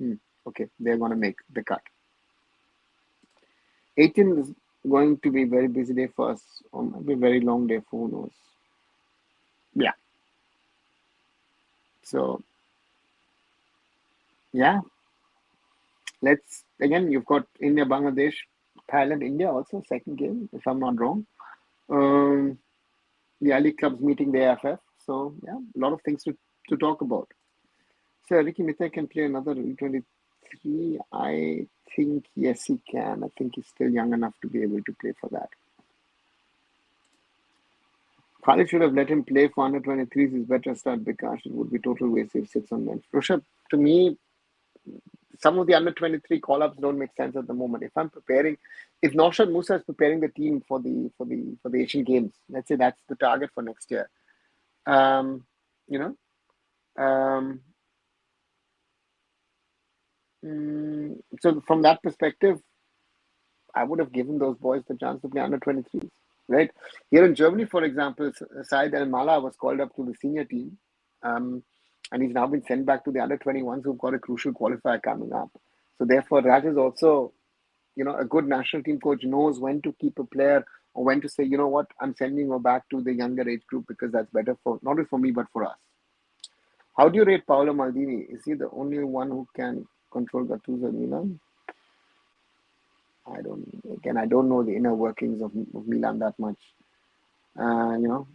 okay, they're going to make the cut. 18 is going to be a very busy day for us, or maybe a very long day for who knows. Yeah. So, yeah. Let's, again, you've got India, Bangladesh, Thailand, India also, second game, if I'm not wrong. The Ali clubs meeting the AIFF. So, yeah, a lot of things to talk about. So, Ricky Mithai can play another U23. I think, yes, he can. I think he's still young enough to be able to play for that. Khalid should have let him play for under 23s. He's better start Bikash. It would be total waste if he sits on bench. Rishabh, to me, some of the under 23 call-ups don't make sense at the moment. If Naushad Musa is preparing the team for the Asian Games, let's say that's the target for next year. So from that perspective, I would have given those boys the chance to play under 23s, right? Here in Germany, for example, Said El Mala was called up to the senior team, and he's now been sent back to the under 21s who've got a crucial qualifier coming up. So therefore, Raj is also, a good national team coach knows when to keep a player or when to say, you know what, I'm sending you back to the younger age group because that's better for not only for me but for us. How do you rate Paolo Maldini? Is he the only one who can control Gattuso and Milan? I don't know the inner workings of Milan that much, and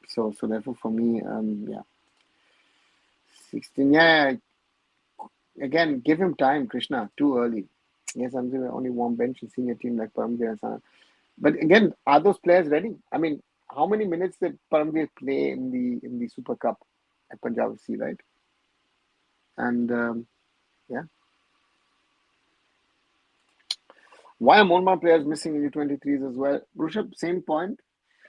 so therefore for me, 16, yeah, again, give him time, Krishna, too early. Yes, I'm saying only warm bench and senior team like Paramveer and Sana. But again, are those players ready? I mean, how many minutes did Paramveer play in the Super Cup at Punjab FC, right? And yeah. Why are Monmouth players missing in U23s as well? Rushabh, same point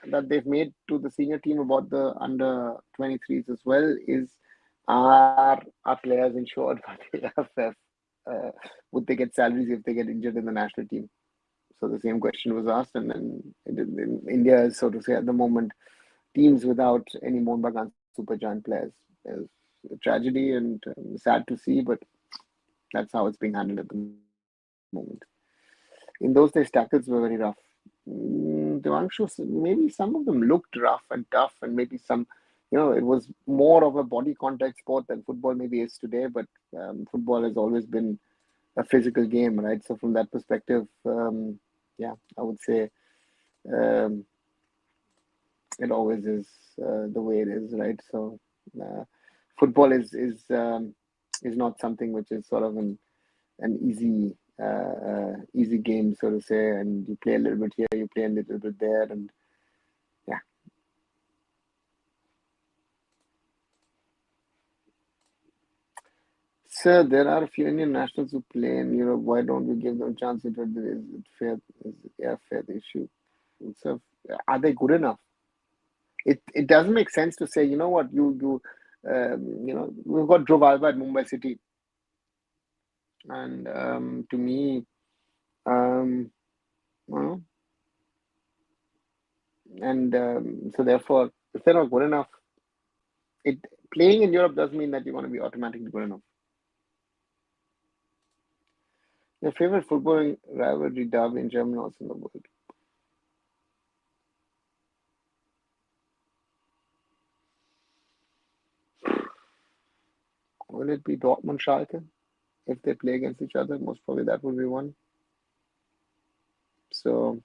that they've made to the senior team about the under 23s as well is, are players insured by the AIFF? Would they get salaries if they get injured in the national team? So the same question was asked, and then in India, so to say, at the moment, teams without any Mohun Bagan super giant players is a tragedy and sad to see, but that's how it's being handled at the moment. In those days, tackles were very rough. Maybe some of them looked rough and tough, and maybe some, it was more of a body contact sport than football maybe is today, but football has always been a physical game, right? So from that perspective, I would say it always is the way it is, right? So football is not something which is sort of an easy easy game, so to say, and you play a little bit here, you play a little bit there, and yeah. Sir, there are a few Indian nationals who play in Europe. Why don't we give them a chance? Is it fair? Fair issue. So, are they good enough? It doesn't make sense to say, you know what, we've got Dhruv Alba at Mumbai City, and to me, um, well, and so therefore, if they're not good enough, it playing in Europe doesn't mean that you're going to be automatically good enough. Your favorite footballing rivalry derby in Germany, also in the world? Will it be Dortmund Schalke? If they play against each other, most probably that will be one. So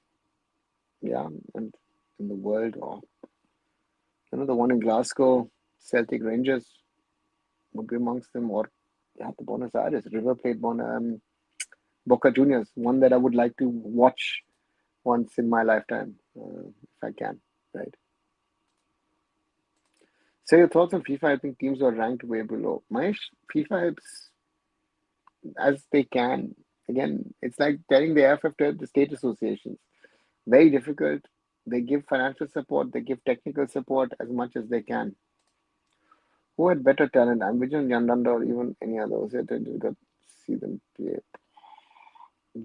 yeah, and in the world, or the one in Glasgow, Celtic Rangers would be amongst them, or yeah, the Buenos Aires River Plate Boca Juniors, one that I would like to watch once in my lifetime, if I can, right? So your thoughts on FIFA helping teams who are ranked way below? My FIFA helps as they can. Again, it's like telling the AIFF to help the state associations. Very difficult. They give financial support, they give technical support as much as they can. Who had better talent? Ambition, Yandanda, or even any others? You got to see them play.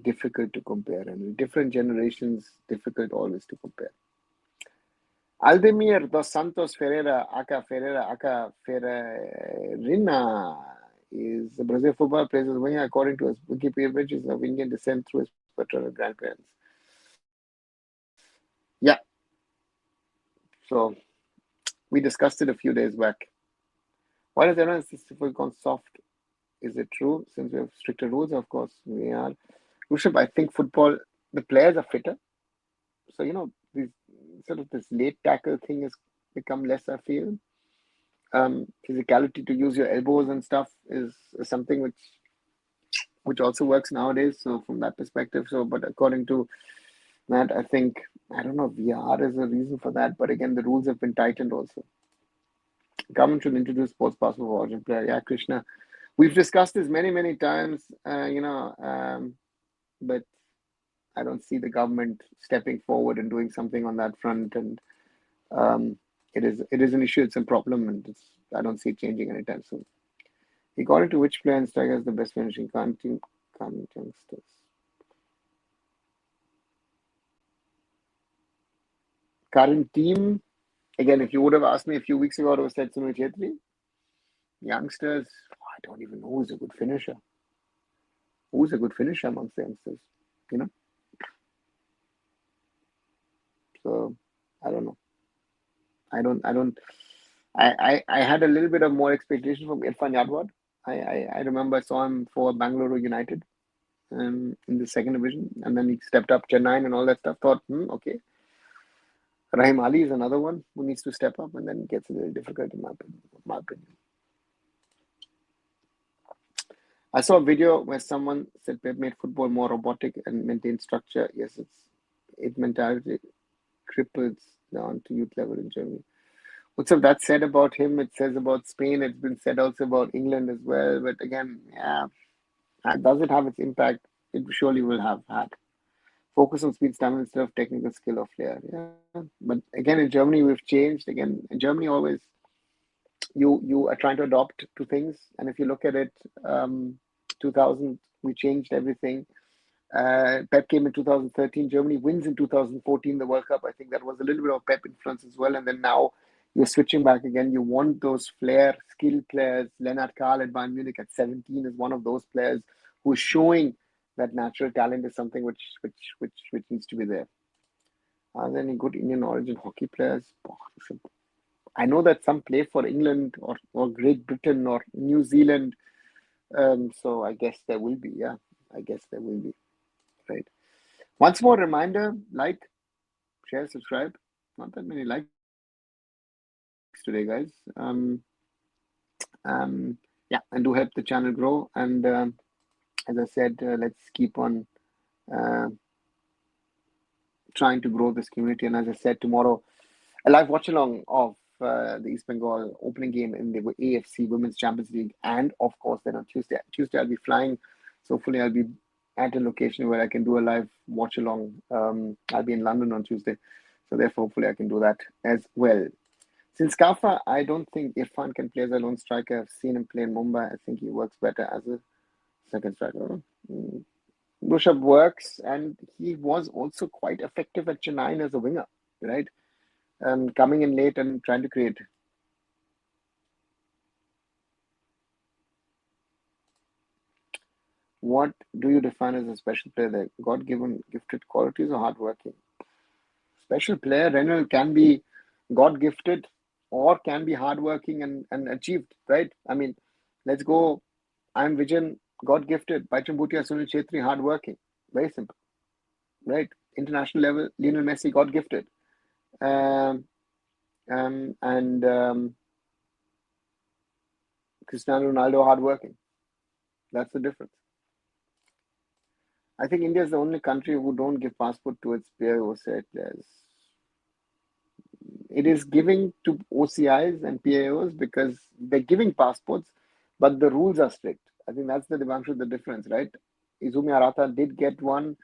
Difficult to compare, and different generations, difficult always to compare. Aldemir dos Santos Ferreira, aka Ferreira, is a Brazilian football player wing according to his Wikipedia page, is of Indian descent through his paternal grandparents. Yeah, so we discussed it a few days back. Why does everyone insist football gone soft? Is it true? Since we have stricter rules, of course, we are. Rushabh, I think football, the players are fitter. So, these sort of this late tackle thing has become less, I feel. Physicality to use your elbows and stuff is something which also works nowadays. So from that perspective, but according to Matt, I don't know, VR is a reason for that. But again, the rules have been tightened also. Government should introduce sports pass for origin player. Yeah, Krishna. We've discussed this many, many times, but I don't see the government stepping forward and doing something on that front. And it is an issue, it's a problem, and I don't see it changing anytime soon. According to which player and striker is the best finishing current youngsters? Current team, again, if you would have asked me a few weeks ago, I would have said Sunil Chetri. Youngsters, I don't even know who's a good finisher. Who's a good finisher amongst the youngsters? So I don't know. I had a little bit of more expectation from Irfan Yadwad. I remember I saw him for Bangalore United in the second division, and then he stepped up Chennai and all that stuff. Thought, okay. Rahim Ali is another one who needs to step up, and then it gets a little difficult in my opinion. I saw a video where someone said Pep made football more robotic and maintained structure. Yes, it mentality cripples down to youth level in Germany. What's that said about him? It says about Spain. It's been said also about England as well. But again, yeah, does it have its impact? It surely will have had. Focus on speed, stamina instead of technical skill of flair. Yeah, but again, in Germany, we've changed. Again, in Germany, always you are trying to adopt to things, and if you look at it, 2000 we changed everything. Pep came in 2013. Germany wins in 2014 the World Cup. I think that was a little bit of Pep influence as well. And then now you're switching back again. You want those flair, skilled players. Leonard Karl at Bayern Munich at 17 is one of those players who is showing that natural talent is something which needs to be there. Are there any good Indian origin hockey players? I know that some play for England or Great Britain or New Zealand. So I guess there will be. Yeah, I guess there will be. Right. Once more reminder, like, share, subscribe. Not that many likes today, guys. Yeah, and do help the channel grow. And as I said, let's keep on uh, trying to grow this community. And as I said, tomorrow, a live watch along of the East Bengal opening game in the AFC Women's Champions League. And of course, then on Tuesday I'll be flying. So hopefully I'll be at a location where I can do a live watch along. I'll be in London on Tuesday. So therefore, hopefully I can do that as well. Since Kafa, I don't think Irfan can play as a lone striker. I've seen him play in Mumbai. I think he works better as a second striker. Rushabh works, and he was also quite effective at Chennai as a winger, right? Coming in late and trying to create. What do you define as a special player? There, God-given, gifted qualities or hardworking? Special player, Renal can be God-gifted or can be hardworking and achieved, right? I mean, let's go. I'm Vijan, God-gifted. Baichung Bhutia, Sunil Chetri, hardworking. Very simple, right? International level, Lionel Messi, God-gifted. And Cristiano Ronaldo, hardworking. That's the difference. I think India is the only country who don't give passport to its PIOs. It is giving to OCIs and PIOs because they're giving passports, but the rules are strict. I think that's the difference, right? Izumi Arata did get one,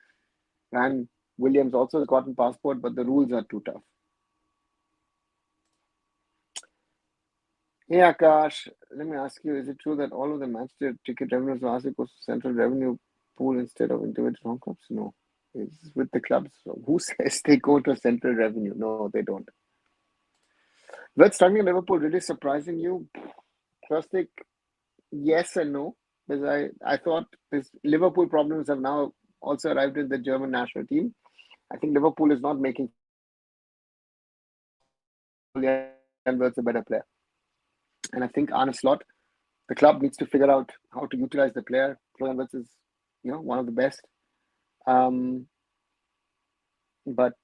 and Williams also has gotten passport, but the rules are too tough. Hey Akash, let me ask you, is it true that all of the match ticket revenues are asked goes to central revenue pool instead of individual home clubs? No. It's with the clubs. So who says they go to central revenue? No, they don't. What's struggling in Liverpool really surprising you? First thing, yes and no. Because I thought this Liverpool problems have now also arrived in the German national team. I think Liverpool is not making Janbert's a better player. And I think Arne Slot, the club needs to figure out how to utilize the player. Florian Wirtz is, one of the best. But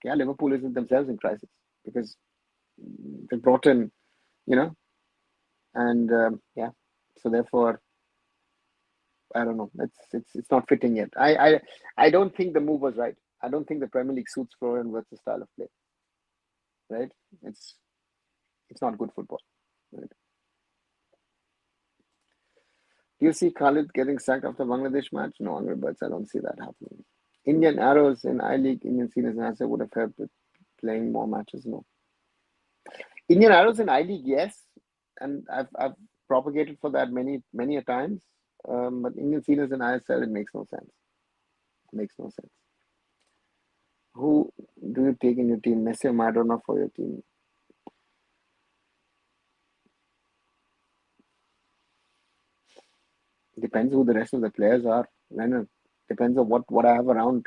Liverpool isn't themselves in crisis because they brought in, and so therefore, I don't know. It's not fitting yet. I don't think the move was right. I don't think the Premier League suits Florian Wirtz's style of play. Right? It's not good football. Right? Do you see Khalid getting sacked after Bangladesh match? No, Angry Birds, I don't see that happening. Indian Arrows in I-League, Indian seniors and I would have helped with playing more matches. No. Indian Arrows in I-League, yes. And I've propagated for that many a times. But Indian seniors in ISL, it makes no sense. It makes no sense. Who do you take in your team? Messi or Maradona for your team? Depends who the rest of the players are. Depends on what I have around,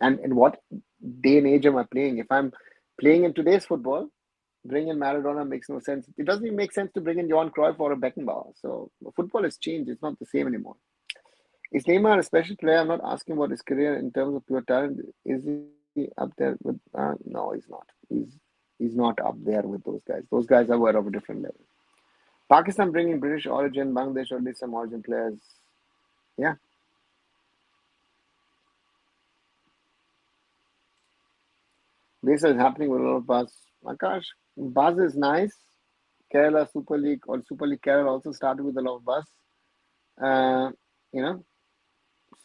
and in what day and age am I playing. If I'm playing in today's football, bring in Maradona makes no sense. It doesn't even make sense to bring in Johan Cruyff or a Beckenbauer. So football has changed. It's not the same anymore. Is Neymar a special player? I'm not asking about his career in terms of pure talent. Is he up there with? No, he's not. He's not up there with those guys. Those guys are of a different level. Pakistan bringing British origin, Bangladesh or at least some origin players. Yeah. This is happening with a lot of buzz. Akash, buzz is nice. Kerala Super League or Super League Kerala also started with a lot of buzz.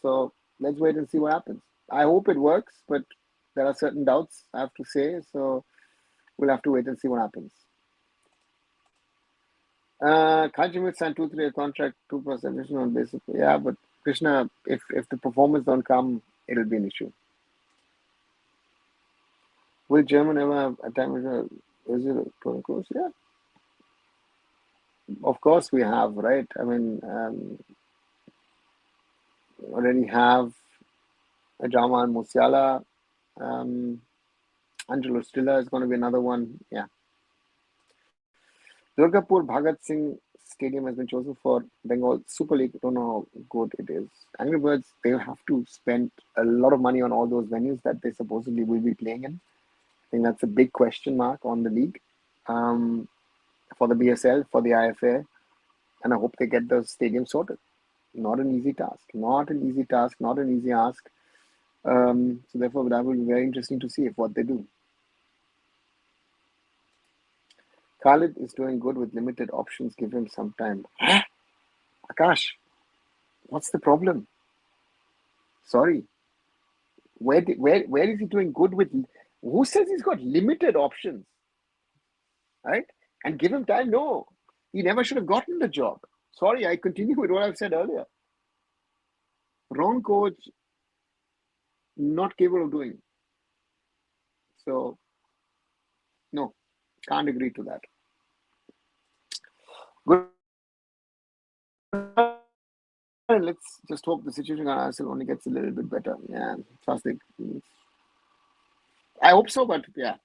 So let's wait and see what happens. I hope it works, but there are certain doubts, I have to say. So we'll have to wait and see what happens. Can't you sign 2-3 contract 2% additional basis? Yeah, but Krishna, if the performance don't come, it'll be an issue. Will German ever have a time with Brazil course? Yeah. Of course we have, right? I mean, already have Ajama and Musiala. Angelo Stiller is going to be another one. Yeah. Durgapur Bhagat Singh Stadium has been chosen for Bengal Super League. Don't know how good it is. Angry Birds, they'll have to spend a lot of money on all those venues that they supposedly will be playing in. I think that's a big question mark on the league for the BSL, for the IFA, and I hope they get those stadiums sorted. Not an easy task. Not an easy task. Not an easy ask. So therefore, that will be very interesting to see if what they do. Khalid is doing good with limited options. Give him some time. Akash, what's the problem? Sorry. Where is he doing good with? Who says he's got limited options? Right? And give him time? No. He never should have gotten the job. Sorry, I continue with what I've said earlier. Wrong coach, not capable of doing. So, no, can't agree to that. Good. Let's just hope the situation on Arsenal only gets a little bit better. Yeah, fantastic. I hope so, but yeah.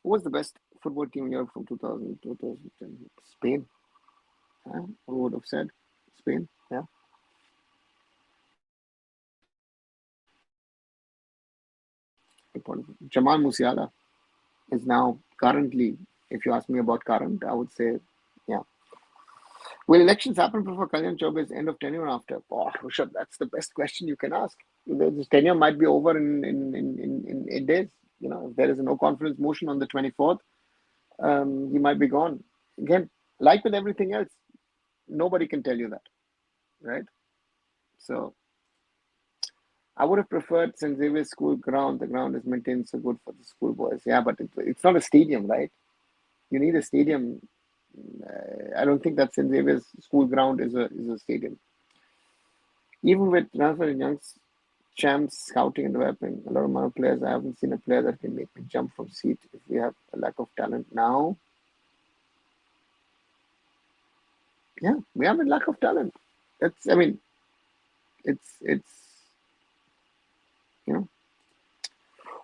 Who was the best football team in Europe from 2000 2010? Spain. Who would have said Spain? Yeah. Jamal Musiala is now currently, if you ask me about current, I would say, yeah. Will elections happen before Kalyan Chowbe's end of tenure or after? Oh, Rishabh, that's the best question you can ask. This tenure might be over in 8 days. You know, if there is a no confidence motion on the 24th, he might be gone. Again, like with everything else, nobody can tell you that, right? So I would have preferred St. Xavier's school ground. The ground is maintained so good for the schoolboys. Yeah, but it's not a stadium, right? You need a stadium. I don't think that St. Xavier's school ground is a stadium. Even with transfer and young champs scouting and developing a lot of amount of players, I haven't seen a player that can make me jump from seat if we have a lack of talent now. Yeah, we have a lack of talent. That's, I mean, it's you know,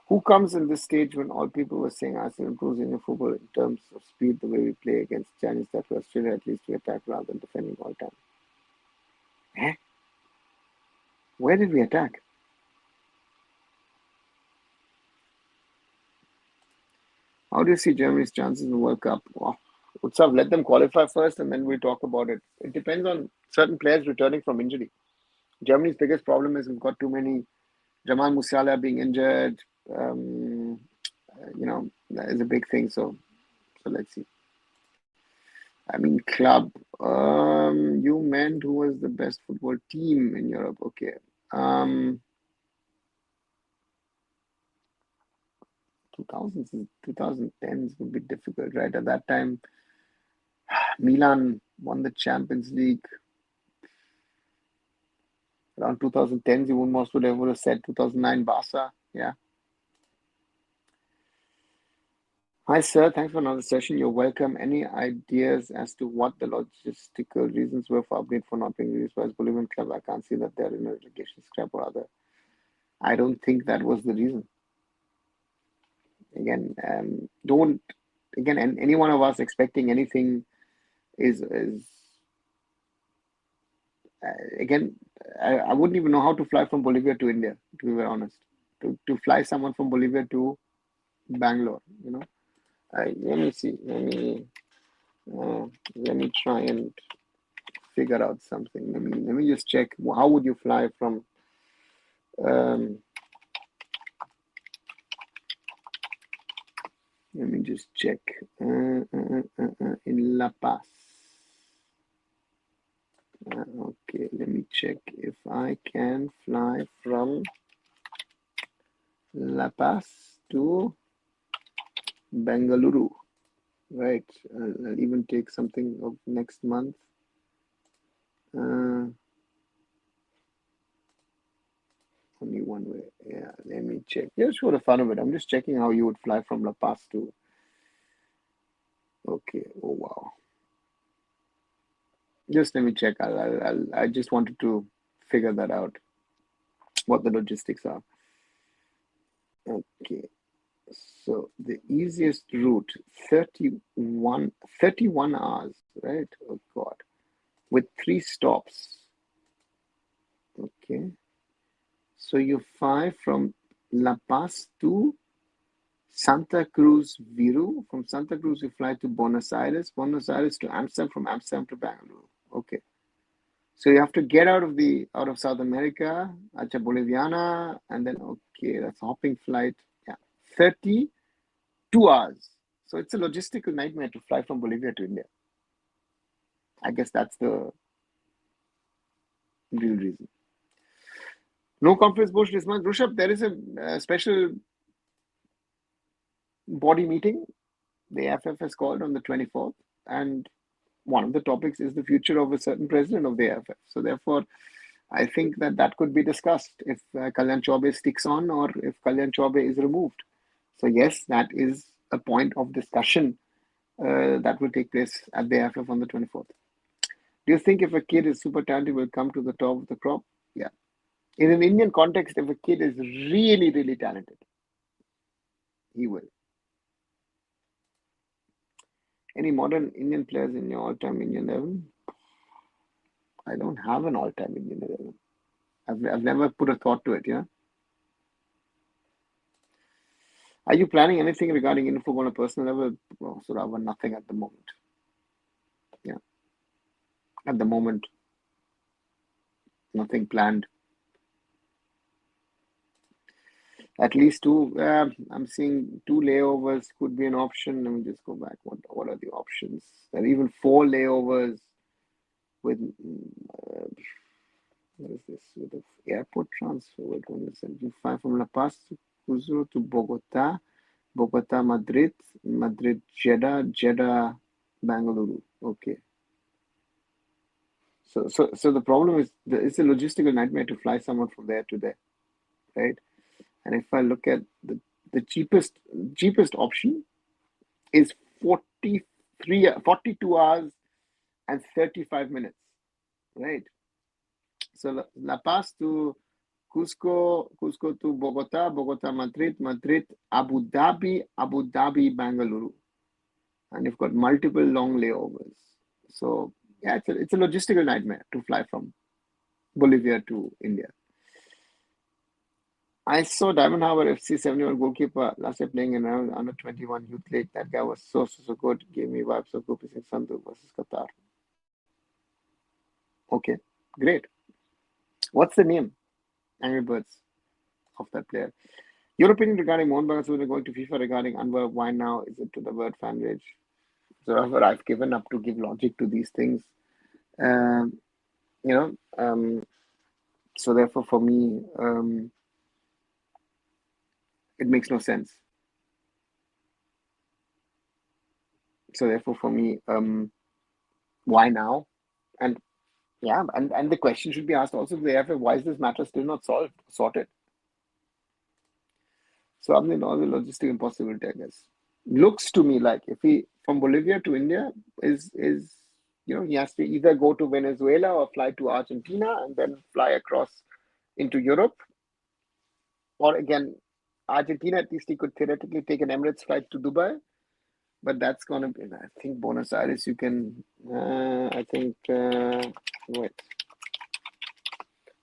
who comes in this stage when all people were saying Arsenal improves in football in terms of speed, the way we play against Chinese that were Australia, at least we attack rather than defending all time. Eh? Where did we attack? How do you see Germany's chances in the World Cup? Oh, Utsav, let them qualify first and then we'll talk about it. It depends on certain players returning from injury. Germany's biggest problem is we've got too many. Jamal Musiala being injured, that is a big thing. So let's see. I mean, club. You meant who was the best football team in Europe? Okay. 2000s, 2010s would be difficult, right? At that time, Milan won the Champions League. Around 2010s, you almost would have said 2009 Barca. Yeah. Hi, sir. Thanks for another session. You're welcome. Any ideas as to what the logistical reasons were for upgrade for not being released by his Bolivian club? I can't see that they're in a relegation scrap or other. I don't think that was the reason. Again, any one of us expecting anything is again, I wouldn't even know how to fly from Bolivia to India, to be very honest. To fly someone from Bolivia to Bangalore, let me see. Let me try and figure out something. Let me just check. How would you fly from? Let me just check. In La Paz. Okay, let me check if I can fly from La Paz to Bengaluru. Right. I'll even take something of next month. Only one way. Yeah, let me check. Just for the fun of it, I'm just checking how you would fly from La Paz to. Okay. Oh wow. Just let me check. I just wanted to figure that out. What the logistics are. Okay. So the easiest route, 31 hours, right? Oh God. With 3 stops. Okay. So you fly from La Paz to Santa Cruz Viru. From Santa Cruz, you fly to Buenos Aires. Buenos Aires to Amsterdam. From Amsterdam to Bangalore. Okay. So you have to get out of South America, Acha Boliviana, and then okay, that's a hopping flight. Yeah, 32 hours. So it's a logistical nightmare to fly from Bolivia to India. I guess that's the real reason. No conference post this month. Rushabh, there is a special body meeting the AIFF has called on the 24th, and one of the topics is the future of a certain president of the AIFF. So therefore, I think that could be discussed if Kalyan Chaubey sticks on or if Kalyan Chaubey is removed. So yes, that is a point of discussion that will take place at the AIFF on the 24th. Do you think if a kid is super talented, will come to the top of the crop? Yeah. In an Indian context, if a kid is really, really talented, he will. Any modern Indian players in your all-time Indian 11? I don't have an all-time Indian 11. I've never put a thought to it, yeah. Are you planning anything regarding info on a personal level? Oh, so I have nothing at the moment. Yeah. At the moment, nothing planned. At least two. I'm seeing 2 layovers could be an option. Let me just go back. What are the options? There are even 4 layovers with what is this? With the airport transfer. Wait, 175 from La Paz to Cuzco to Bogota, Bogota, Madrid, Madrid, Jeddah, Jeddah, Bangalore. Okay. So the problem is it's a logistical nightmare to fly someone from there to there, right? And if I look at the cheapest option is 42 hours and 35 minutes, right? So La Paz to Cusco, Cusco to Bogota, Bogota, Madrid, Madrid, Abu Dhabi, Abu Dhabi, Bangalore. And you've got multiple long layovers. So yeah, it's a logistical nightmare to fly from Bolivia to India. I saw Diamond Harbour FC 71 goalkeeper last year playing in under 21 youth league. That guy was so good. Gave me vibes of Gopi Singh Sandhu versus Qatar. Okay, great. What's the name, Angry Birds, of that player? Your opinion regarding Mohan Bagan going to FIFA regarding Anwar? Why now? Is it to the word fan rage? So I've given up to give logic to these things. Um, so therefore for me, it makes no sense. So therefore for me, why now? And yeah, and the question should be asked also to the AIFF, why is this matter still not sorted? So I mean, all the logistic impossibility, I guess. Looks to me like if he from Bolivia to India is he has to either go to Venezuela or fly to Argentina and then fly across into Europe. Or again, Argentina, at least he could theoretically take an Emirates flight to Dubai, but that's gonna be, I think, Buenos Aires. You can, wait,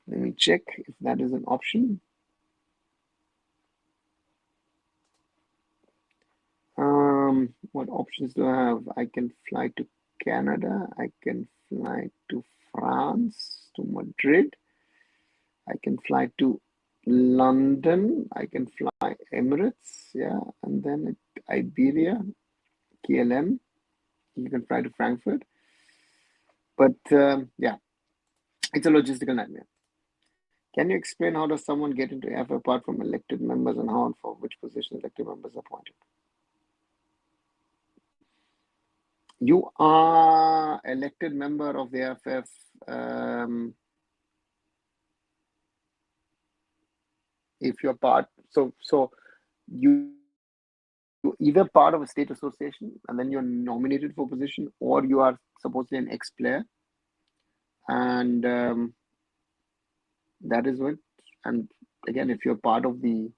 let me check if that is an option. What options do I have? I can fly to Canada. I can fly to France, to Madrid. I can fly to London. I can fly Emirates, yeah, and then Iberia, KLM. You can fly to Frankfurt. But yeah, it's a logistical nightmare. Can you explain how does someone get into AIFF apart from elected members and how and for which position elected members are appointed? You are elected member of the AIFF. If you're part, so you either part of a state association and then you're nominated for position, or you are supposedly an ex-player, and that is what. And again, if you're part of the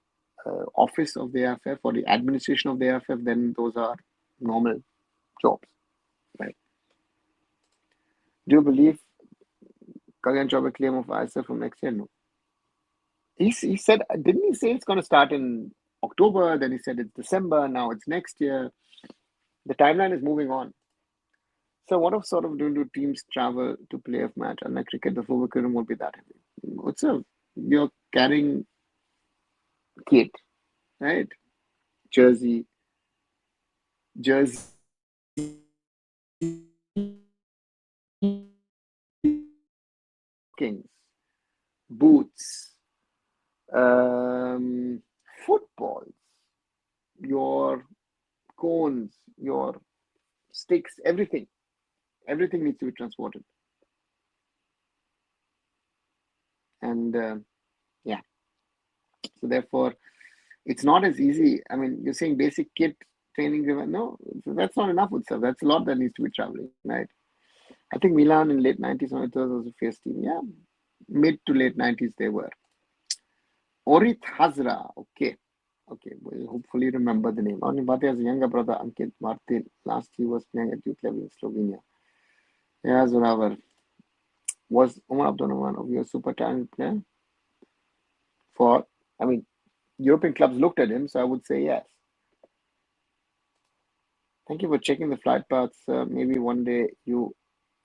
office of the AIFF or the administration of the AIFF, then those are normal jobs, right? Do you believe Kalyan Chaubey claim of ISF from next year? No. He said, didn't he say it's going to start in October? Then he said it's December. Now it's next year. The timeline is moving on. So what sort of do teams travel to play a match? Unlike cricket, the football curriculum won't be that heavy. What's up? You're carrying kit, right? Jersey, jersey, kings, boots, footballs, your cones, your sticks, everything. Everything needs to be transported. And yeah, so therefore, it's not as easy. I mean, you're saying basic kit training. No, that's not enough with stuff. That's a lot that needs to be traveling, right? I think Milan in late 90s when it was a fierce team. Yeah, mid to late 90s they were. Orit Hazra, okay. Okay, we'll hopefully remember the name. Only Bate has a younger brother, Ankit Martin. Last he was playing at youth level in Slovenia. Yeah, Zoravar. Was Omar Abdul one of your super talented player? For, I mean, European clubs looked at him, so I would say yes. Thank you for checking the flight paths. Maybe one day you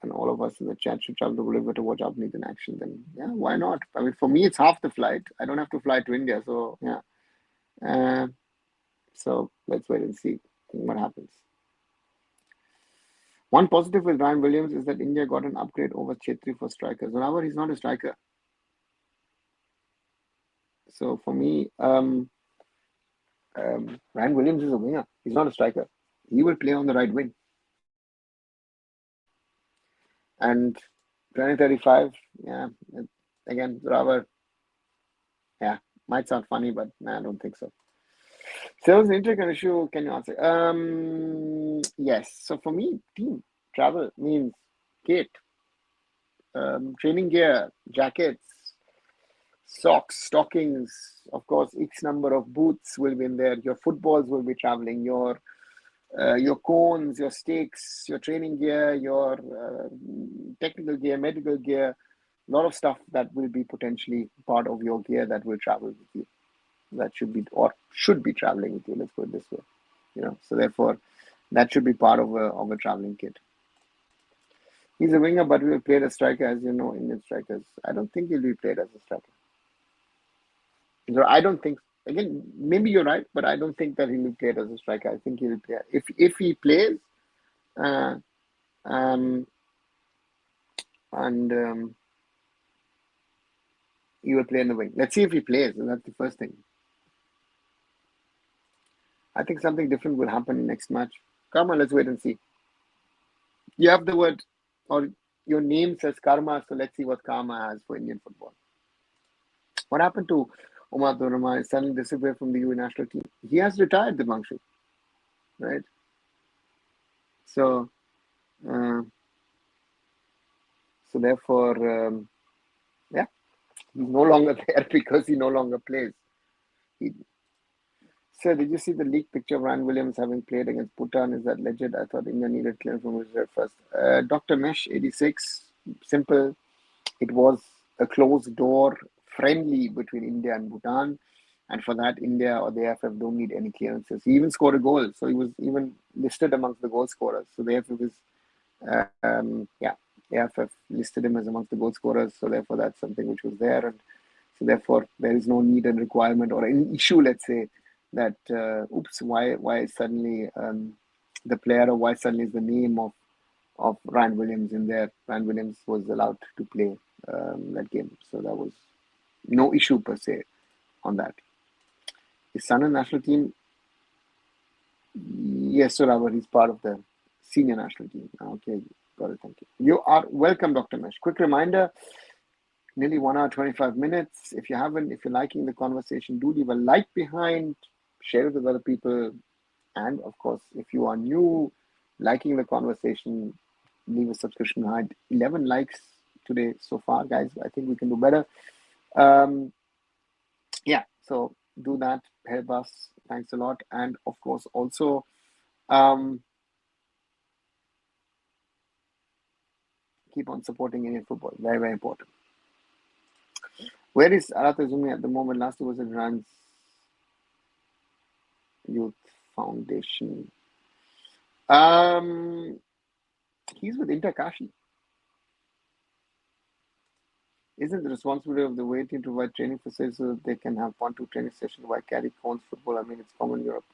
and all of us in the chat should travel to Bolivia to watch Abneet in action. Then, yeah, why not? I mean, for me, it's half the flight. I don't have to fly to India, so yeah. So let's wait and see what happens. One positive with Ryan Williams is that India got an upgrade over Chetri for strikers. However, he's not a striker. So for me, Ryan Williams is a winger. He's not a striker. He will play on the right wing. And 2035, yeah, again, Ravar, yeah, might sound funny, but nah, I don't think so. Sales intercon issue, can you answer? Yes. So for me, team travel means kit, training gear, jackets, socks, stockings, of course, X number of boots will be in there. Your footballs will be traveling. Your cones, your sticks, your training gear, your technical gear, medical gear, a lot of stuff that will be potentially part of your gear that will travel with you. That should be traveling with you. Let's put it this way. So therefore, that should be part of a traveling kit. He's a winger, but we will play as striker, as you know, Indian strikers. I don't think he'll be played as a striker. I don't think. Again, maybe you're right, but I don't think that he'll be played as a striker. I think he'll play if he plays, and he will play in the wing. Let's see if he plays, and that's the first thing. I think something different will happen next match. Come on, let's wait and see. You have the word, or your name says karma, so let's see what karma has for Indian football. What happened to Omar Abdul suddenly disappeared from the UAE national team? He has retired, Dimanshu, right? So therefore, yeah, he's no longer there because he no longer plays. Sir, did you see the leaked picture of Ryan Williams having played against Bhutan? Is that legit? I thought India needed clearance from Israel first. Dr. Mesh 86, simple. It was a closed door friendly between India and Bhutan. And for that, India or the AIFF don't need any clearances. He even scored a goal. So he was even listed amongst the goal scorers. So the AIFF is, AIFF listed him as amongst the goal scorers. So therefore, that's something which was there. And so therefore, there is no need and requirement or any issue, let's say, that why suddenly the player, or why suddenly is the name of Ryan Williams in there. Ryan Williams was allowed to play that game, so there was no issue per se on that. His son and national team, yes, sir, Robert, he's part of the senior national team. Okay, got it, thank you. You are welcome, Dr. Mesh. Quick reminder, nearly 1 hour, 25 minutes. If you're liking the conversation, do leave a like behind, share it with other people. And of course, if you are new, liking the conversation, leave a subscription behind. 11 likes today so far, guys. I think we can do better. Yeah, so do that. Help us. Thanks a lot. And of course, also, keep on supporting Indian football. Very, very important. Where is Arat Azumi at the moment? Last year was in Rans Youth Foundation. He's with Inter Kashi. Isn't the responsibility of the away team to provide training facilities so that they can have 1-2 training sessions? Why carry cones football? I mean, it's common in Europe.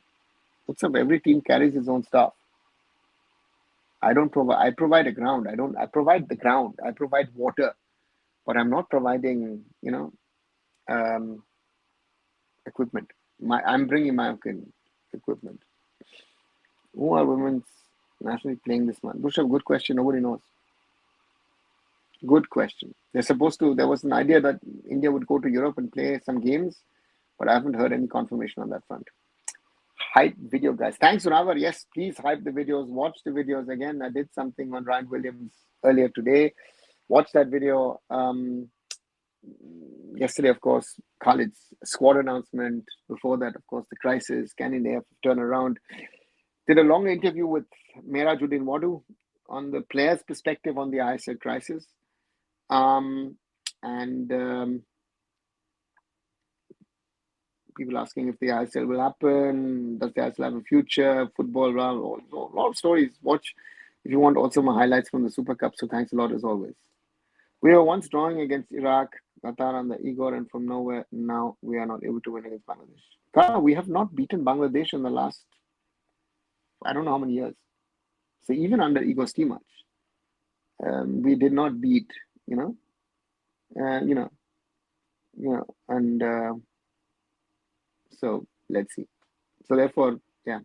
What's up? Every team carries its own stuff. I don't provide. I provide a ground. I provide the ground. I provide water, but I'm not providing, equipment. I'm bringing my own equipment. Who are women's nationally playing this month? Bushav, good question. Nobody knows. Good question. There was an idea that India would go to Europe and play some games, but I haven't heard any confirmation on that front. Hype video, guys. Thanks, Arunava. Yes, please hype the videos. Watch the videos. Again, I did something on Ryan Williams earlier today. Watch that video. Yesterday, of course, Khalid's squad announcement. Before that, of course, the crisis. Can India turn around? Did a long interview with Mera Judin Wadu on the players' perspective on the ISL crisis. People asking if the ISL will happen, does the ISL have a future, football, a lot of stories. Watch if you want also my highlights from the Super Cup. So thanks a lot as always. We were once drawing against Iraq, Qatar and the Igor, and from nowhere now we are not able to win against Bangladesh. We have not beaten Bangladesh in the last, I don't know how many years. So even under Igor Stimac, we did not beat, so let's see. So therefore, yeah,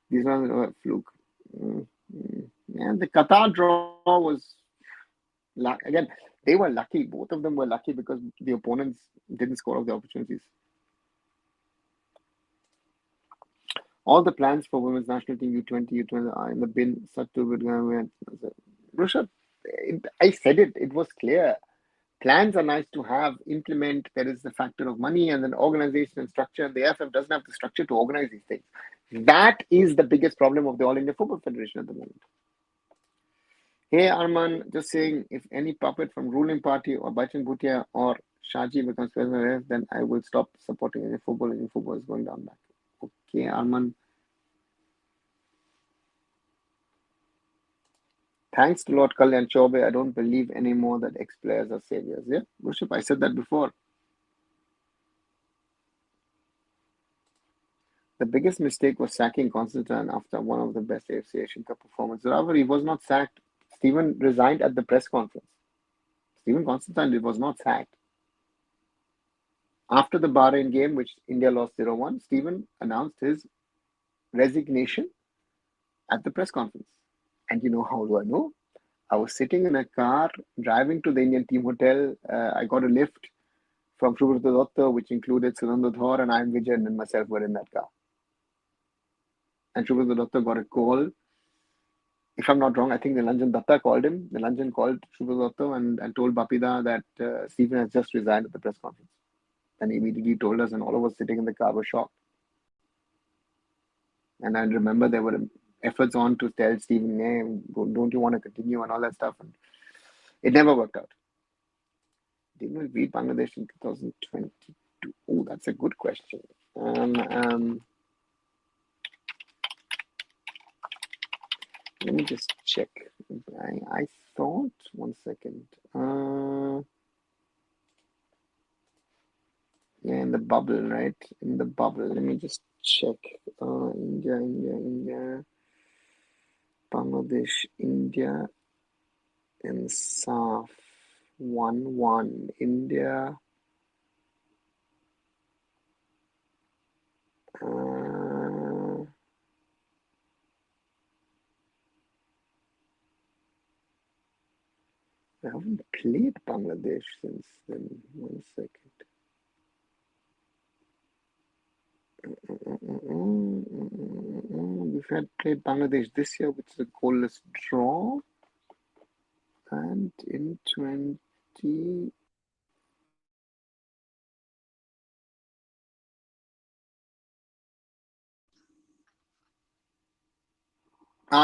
these are a fluke. And the Qatar draw was again, they were lucky. Both of them were lucky because the opponents didn't score off the opportunities. All the plans for women's national team U20, U20 are in the bin. Rushabh, I said it. It was clear. Plans are nice to have, implement. There is the factor of money and then organization and structure. The AIFF doesn't have the structure to organize these things. That is the biggest problem of the All India Football Federation at the moment. Hey Arman, just saying, if any puppet from ruling party or Bachchan Bhutia or Shaji becomes president, then I will stop supporting any football. Any football is going down back. Okay, Arman. Thanks to Lord Kalyan Chaube, I don't believe anymore that ex-players are saviors. Yeah, Rushabh, I said that before. The biggest mistake was sacking Constantine after one of the best AFC Asian Cup performances. However, he was not sacked. Stephen resigned at the press conference. Stephen Constantine was not sacked. After the Bahrain game, which India lost 0-1, Stephen announced his resignation at the press conference. And you know how do I know? I was sitting in a car driving to the Indian team hotel. I got a lift from Subrata Datta, which included Sunanda Dhor and I am Vijayan and myself were in that car. And Subrata Datta got a call. If I'm not wrong, I think Nilanjan Datta called him. Nilanjan called Subrata Datta and told Bapida that Stephen has just resigned at the press conference. And he immediately told us, and all of us sitting in the car were shocked. And I remember there were efforts on to tell Stephen, hey, don't you want to continue and all that stuff. And it never worked out. Didn't we beat Bangladesh in 2022? Oh, that's a good question. Let me just check. I thought, one second. Yeah, in the bubble, right? In the bubble. Let me just check. India. Bangladesh, India, and SAF 1-1. India. I haven't played Bangladesh since then. 1 second. We've had played Bangladesh this year, which is a goalless draw. And in 20...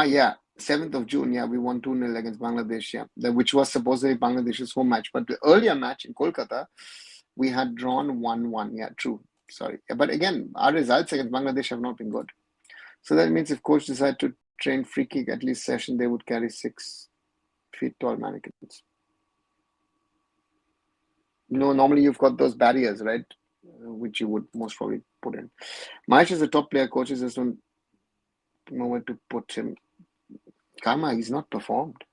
yeah. 7th of June, yeah, we won 2-0 against Bangladesh, yeah, which was supposedly Bangladesh's home match. But the earlier match in Kolkata, we had drawn 1-1. Yeah, true. Sorry. But again, our results against Bangladesh have not been good. So that means if coach decides to trained free kick at least session, they would carry 6 feet tall mannequins. Normally you've got those barriers, right? Which you would most probably put in. Mahesh is a top player. Coaches just don't know where to put him. Karma, he's not performed.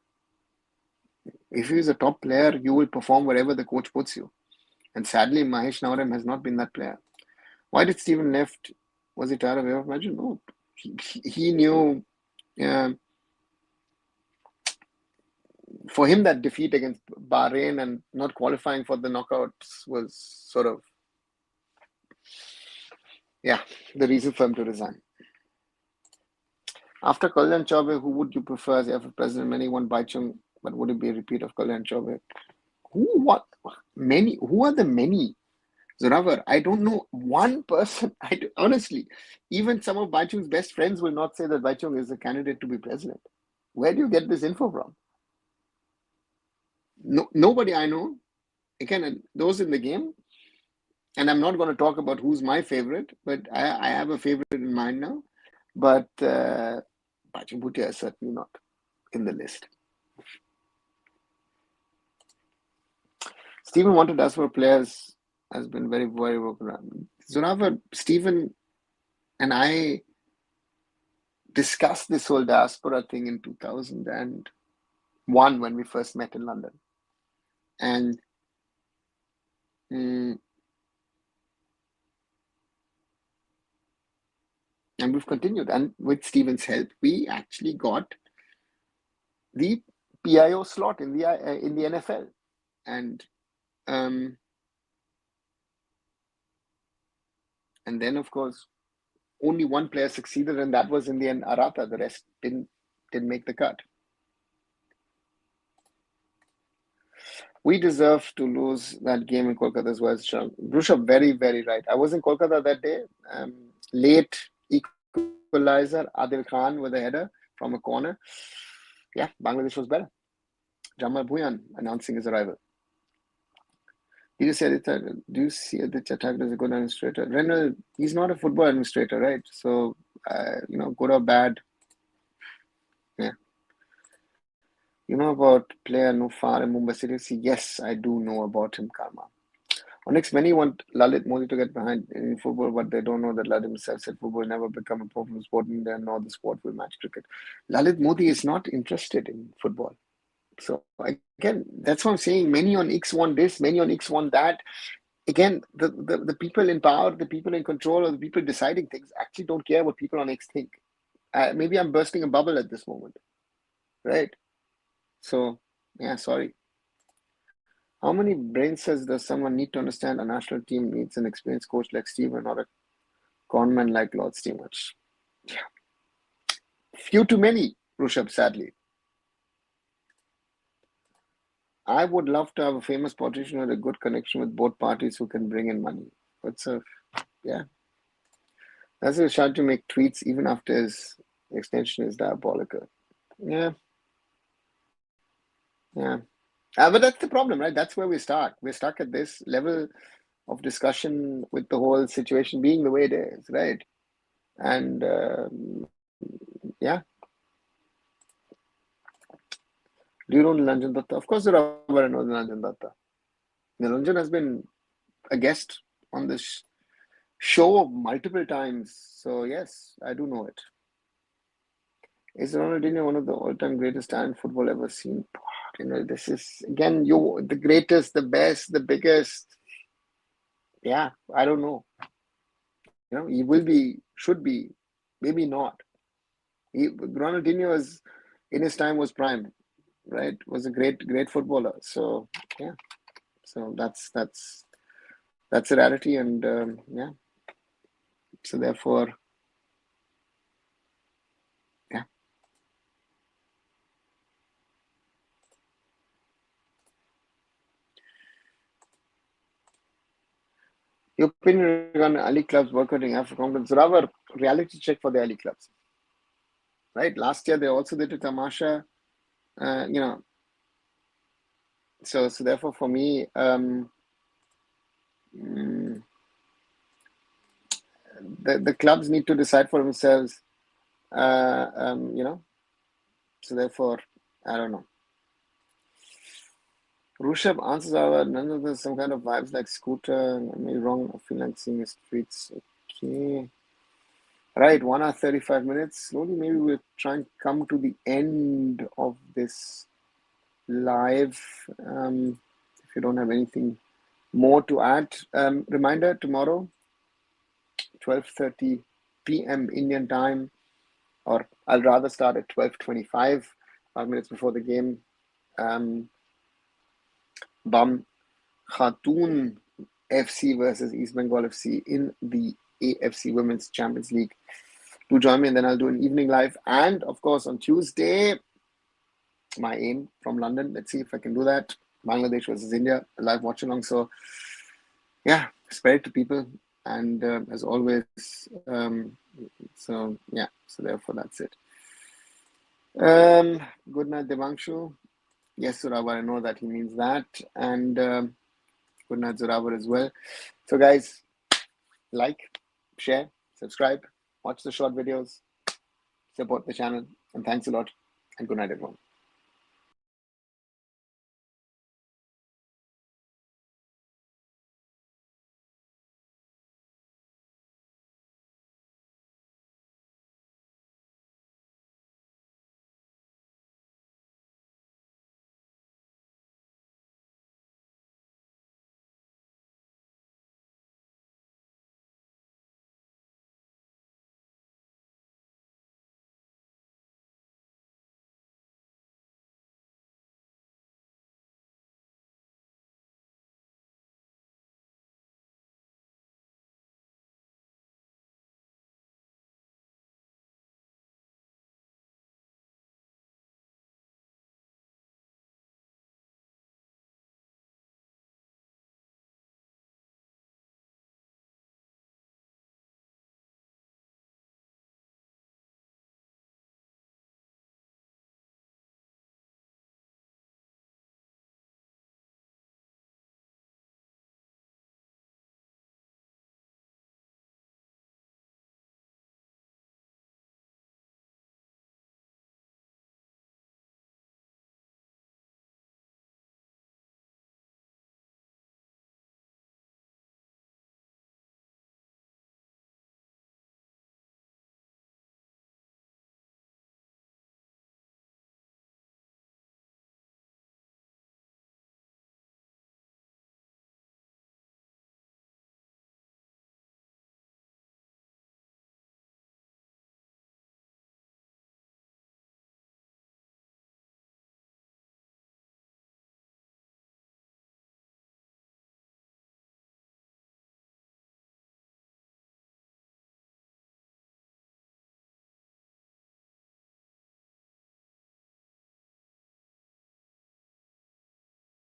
If he's a top player, you will perform wherever the coach puts you. And sadly, Mahesh Navarem has not been that player. Why did Stephen left? Was he tired of AIFF match? No. He knew for him that defeat against Bahrain and not qualifying for the knockouts was sort of, the reason for him to resign. After Kalyan Chaubey, who would you prefer as AIFF president? Many want Baichung, but would it be a repeat of Kalyan Chaubey? Who are the many? Zoravar, I don't know one person. Honestly, even some of Baichung's best friends will not say that Baichung is a candidate to be president. Where do you get this info from? No, nobody I know. Again, those in the game, and I'm not going to talk about who's my favorite, but I have a favorite in mind now. But Baichung Bhutia is certainly not in the list. Stephen wanted us for players has been very, very broken around. Zoravar, Stephen and I discussed this whole diaspora thing in 2001 when we first met in London. And we've continued. And with Stephen's help, we actually got the PIO slot in the NFL. And then, of course, only one player succeeded, and that was in the end Arata. The rest didn't make the cut. We deserve to lose that game in Kolkata as well. Rushabh, very, very right. I was in Kolkata that day. Late equalizer, Adil Khan with a header from a corner. Yeah, Bangladesh was better. Jamal Bhuyan announcing his arrival. Do you see Aditya Thakur as a good administrator? Renal, he's not a football administrator, right? So, good or bad. Yeah. You know about player Nufar in Mumbai City? Yes, I do know about him, Karma. Onyx, many want Lalit Modi to get behind in football, but they don't know that Lalit himself said football will never become a professional sport in India, nor the sport will match cricket. Lalit Modi is not interested in football. So again, that's what I'm saying. Many on X want this, many on X want that. Again, the people in power, the people in control, or the people deciding things actually don't care what people on X think. Maybe I'm bursting a bubble at this moment, right? So, yeah, sorry. How many brain cells does someone need to understand a national team needs an experienced coach like Steven or a conman like Lord Steamers? Yeah. Few too many, Rushabh, sadly. I would love to have a famous politician with a good connection with both parties who can bring in money. That's a shot to make tweets even after his extension is diabolical. Yeah. But that's the problem, right? That's where we start. We're stuck at this level of discussion with the whole situation being the way it is, right? And do you know Nilanjan Datta? Of course, there are knows Nilanjan Datta. Nilanjan has been a guest on this show multiple times. So, yes, I do know it. Is Ronaldinho one of the all-time greatest talent football ever seen? This is, again, the greatest, the best, the biggest. Yeah, I don't know. He will be, should be, maybe not. Ronaldinho was, in his time, was prime, right? Was a great footballer. So, yeah. So that's a reality, and so therefore, yeah. Your opinion regarding Ali clubs boycotting Africa Conference? Rather, reality check for the Ali clubs. Right? Last year they also did a tamasha. So therefore, for me, the clubs need to decide for themselves You know, so therefore, I don't know. Rushabh answers our none of the some kind of vibes like Scooter. I may be wrong. I feel like seeing the streets. Okay. Right, 1 hour 35 minutes. Slowly, maybe we'll try and come to the end of this live. If you don't have anything more to add, reminder tomorrow, 12:30 p.m. Indian time, or I'll rather start at 12:25, 5 minutes before the game. Bam Khatun FC versus East Bengal FC in the AFC Women's Champions League. Do join me, and then I'll do an evening live. And of course, on Tuesday, my aim from London. Let's see if I can do that. Bangladesh versus India, a live watch along. So, yeah, spread it to people. And as always, so yeah, so therefore that's it. Good night, Devanshu. Yes, Zorawar, I know that he means that. And good night, Zorawar, as well. So, guys, like, share, subscribe, watch the short videos, support the channel, and thanks a lot. And good night, everyone.